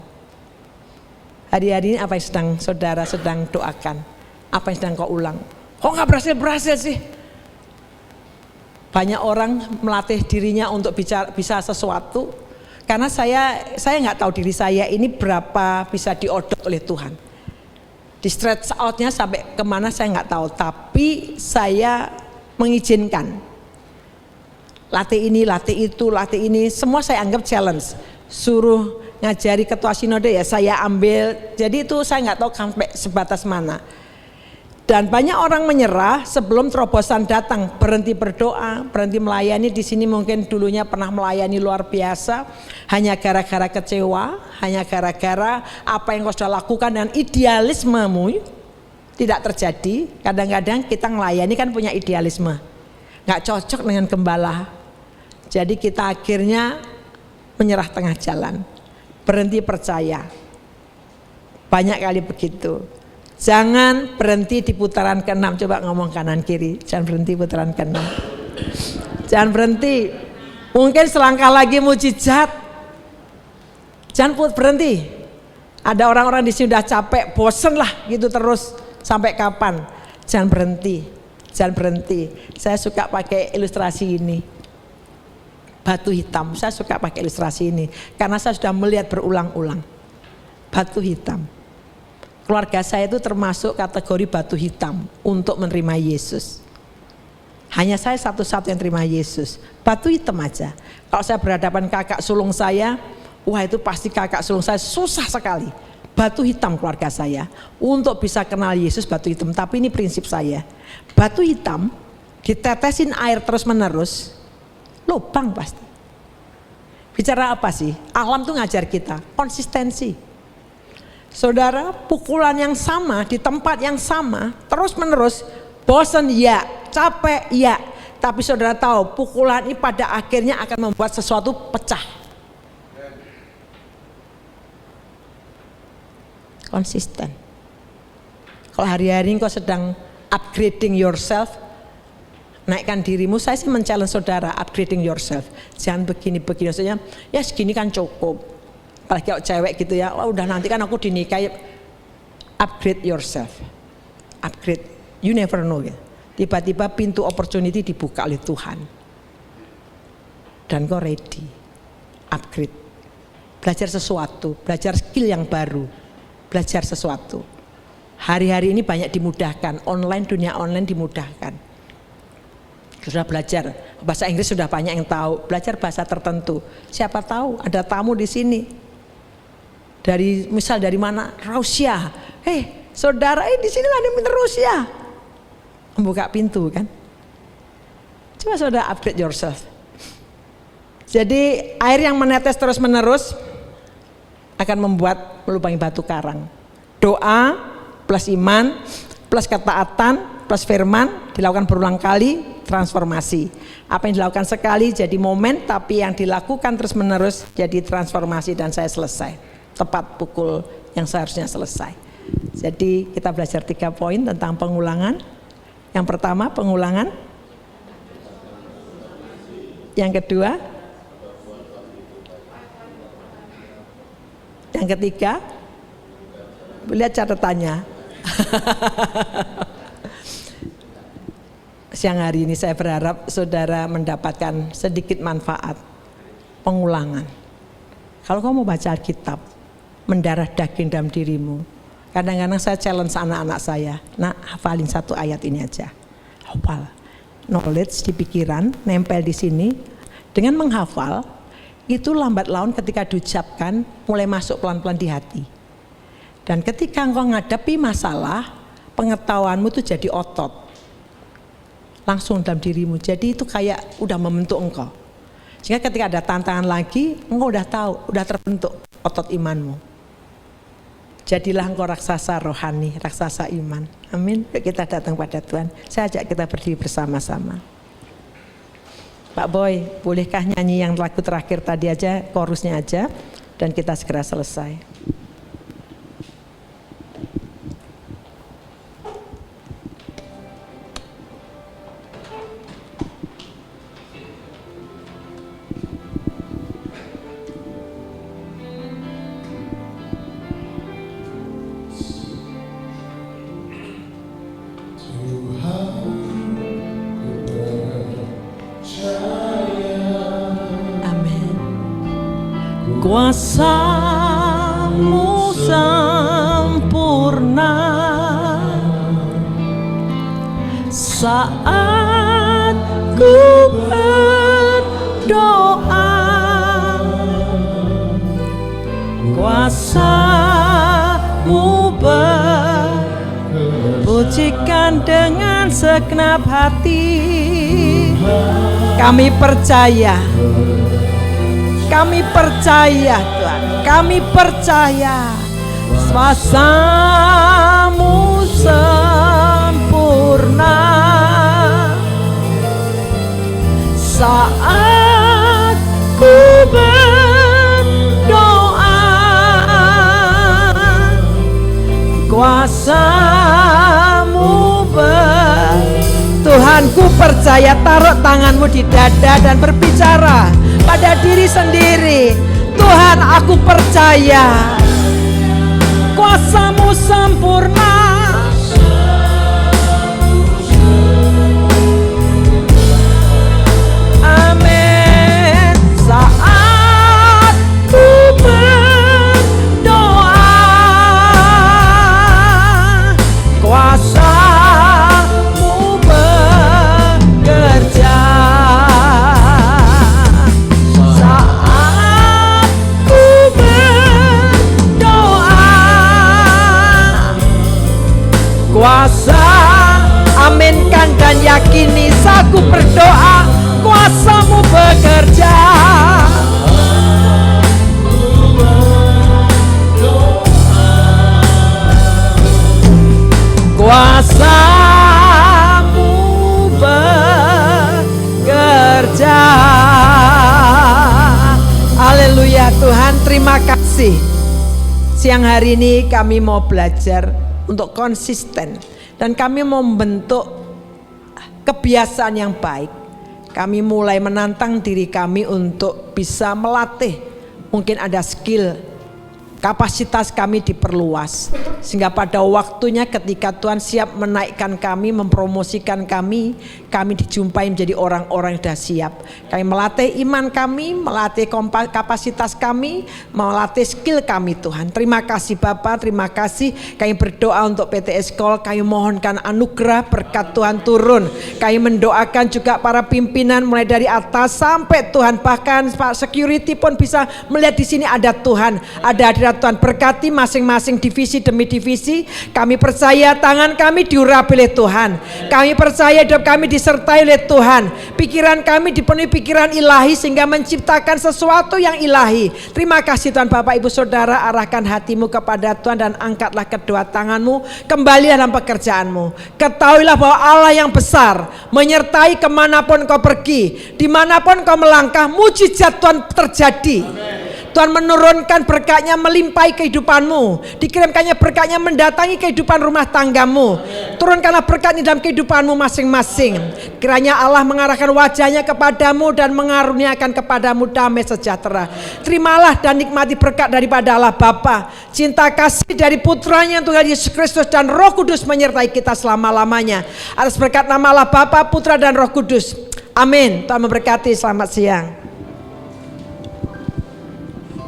Hari-hari ini apa yang sedang saudara sedang doakan? Apa yang sedang kau ulang? Kok gak berhasil sih? Banyak orang melatih dirinya untuk bisa sesuatu, karena saya nggak tahu diri saya ini berapa bisa diodot oleh Tuhan. Di stretch outnya sampai kemana saya nggak tahu, tapi saya mengizinkan. Latih ini, latih itu, latih ini, semua saya anggap challenge. Suruh ngajari ketua sinode ya saya ambil, jadi itu saya nggak tahu sampai sebatas mana. Dan banyak orang menyerah sebelum terobosan datang, berhenti berdoa, berhenti melayani. Di sini mungkin dulunya pernah melayani luar biasa, hanya gara-gara kecewa, hanya gara-gara apa yang kau sudah lakukan dan idealismemu tidak terjadi. Kadang-kadang kita melayani kan punya idealisme, nggak cocok dengan gembala. Jadi kita akhirnya menyerah tengah jalan, berhenti percaya. Banyak kali begitu. Jangan berhenti di putaran ke-6. Coba ngomong kanan kiri, jangan berhenti putaran ke-6. Jangan berhenti. Mungkin selangkah lagi mujizat. Jangan berhenti. Ada orang-orang di sini udah capek, bosen lah gitu terus. Sampai kapan? Jangan berhenti. Jangan berhenti. Saya suka pakai ilustrasi ini. Batu hitam. Saya suka pakai ilustrasi ini karena saya sudah melihat berulang-ulang. Batu hitam. Keluarga saya itu termasuk kategori batu hitam untuk menerima Yesus. Hanya saya satu-satu yang terima Yesus. Batu hitam aja. Kalau saya berhadapan kakak sulung saya, wah itu pasti kakak sulung saya susah sekali. Batu hitam keluarga saya. Untuk bisa kenal Yesus batu hitam. Tapi ini prinsip saya. Batu hitam ditetesin air terus menerus, lubang pasti. Bicara apa sih? Alam tuh ngajar kita konsistensi. Saudara, pukulan yang sama di tempat yang sama terus menerus, bosan ya, capek ya, tapi saudara tahu pukulan ini pada akhirnya akan membuat sesuatu pecah. Konsisten. Kalau hari-hari kau sedang upgrading yourself, naikkan dirimu. Saya sih men-challenge saudara, upgrading yourself. Jangan begini-begini, maksudnya ya segini kan cukup. Apalagi kalau cewek gitu ya, oh, udah nanti kan aku dinikahi. Upgrade yourself, upgrade. You never know ya. Tiba-tiba pintu opportunity dibuka oleh Tuhan. Dan kau ready, upgrade. Belajar sesuatu, belajar skill yang baru, belajar sesuatu. Hari-hari ini banyak dimudahkan, online, dunia online dimudahkan. Sudah belajar bahasa Inggris, sudah banyak yang tahu. Belajar bahasa tertentu. Siapa tahu ada tamu di sini. Misal dari mana? Rusia. Saudara, di sini ada yang Rusia. Membuka pintu kan. Coba saudara upgrade yourself. Jadi air yang menetes terus menerus akan membuat melubangi batu karang. Doa plus iman plus ketaatan plus firman dilakukan berulang kali, transformasi. Apa yang dilakukan sekali jadi momen, tapi yang dilakukan terus menerus jadi transformasi, dan saya selesai tepat pukul yang seharusnya selesai. Jadi kita belajar 3 poin tentang pengulangan. Yang pertama pengulangan, yang kedua, yang ketiga, lihat catatannya. Siang hari ini saya berharap saudara mendapatkan sedikit manfaat pengulangan. Kalau kamu mau baca Alkitab, mendarah daging dalam dirimu. Kadang-kadang saya challenge anak-anak saya, nah hafalin 1 ayat ini aja. Hafal, knowledge di pikiran, nempel di sini. Dengan menghafal, itu lambat laun ketika diucapkan mulai masuk pelan-pelan di hati. Dan ketika engkau menghadapi masalah, pengetahuanmu itu jadi otot. Langsung dalam dirimu, jadi itu kayak udah membentuk engkau. Sehingga ketika ada tantangan lagi, engkau udah tahu, udah terbentuk otot imanmu. Jadilah engkau raksasa rohani, raksasa iman. Amin. Yuk kita datang pada Tuhan. Saya ajak kita berdiri bersama-sama. Pak Boy, bolehkah nyanyi yang lagu terakhir tadi aja, chorusnya aja, dan kita segera selesai. Kuasa-Mu sempurna saat ku berdoa. Kuasa-Mu pujikan dengan segenap hati. Kami percaya. Kami percaya Tuhan, kami percaya kuasa-Mu sempurna saat ku berdoa. Kuasa-Mu Tuhan, ku percaya, taruh tanganmu di dada dan berbicara pada diri sendiri. Tuhan, aku percaya kuasa-Mu sempurna amin saat ku berdoa. Kuasa-Mu bekerja saat ku berdoa. Kuasa, aminkan dan yakini saat ku berdoa, kuasa-Mu bekerja. Kuasa-Mu bekerja. haleluya. Tuhan, terima kasih. Siang hari ini kami mau belajar untuk konsisten, dan kami mau membentuk kebiasaan yang baik, kami mulai menantang diri kami untuk bisa melatih. Mungkin ada skill, kapasitas kami diperluas, sehingga pada waktunya ketika Tuhan siap menaikkan kami, mempromosikan kami dijumpai menjadi orang-orang yang sudah siap. Kami melatih iman kami, melatih kapasitas kami, melatih skill kami Tuhan. Terima kasih Bapak, terima kasih. Kami berdoa untuk PTS Call, kami mohonkan anugerah berkat Tuhan turun. Kami mendoakan juga para pimpinan mulai dari atas sampai Tuhan, bahkan Pak Security pun bisa melihat di sini ada Tuhan, ada hadirat Tuhan. Berkati masing-masing divisi demi divisi. Kami percaya tangan kami diurapi oleh Tuhan. Kami percaya hidup kami disertai oleh Tuhan. Pikiran kami dipenuhi pikiran ilahi sehingga menciptakan sesuatu yang ilahi. Terima kasih Tuhan. Bapak Ibu Saudara, arahkan hatimu kepada Tuhan dan angkatlah kedua tanganmu. Kembalilah dalam pekerjaanmu. Ketahuilah bahwa Allah yang besar menyertai kemanapun kau pergi, dimanapun kau melangkah, mujizat Tuhan terjadi. Tuhan menurunkan berkatnya melimpahi kehidupanmu. Dikirimkannya berkatnya mendatangi kehidupan rumah tanggamu. Turunkanlah berkat ini dalam kehidupanmu masing-masing. Kiranya Allah mengarahkan wajahnya kepadamu dan mengaruniakan kepadamu damai sejahtera. Terimalah dan nikmati berkat daripada Allah Bapa, cinta kasih dari putranya Tuhan Yesus Kristus dan Roh Kudus menyertai kita selama-lamanya. Atas berkat nama Allah Bapa, Putra dan Roh Kudus. Amin. Tuhan memberkati. Selamat siang.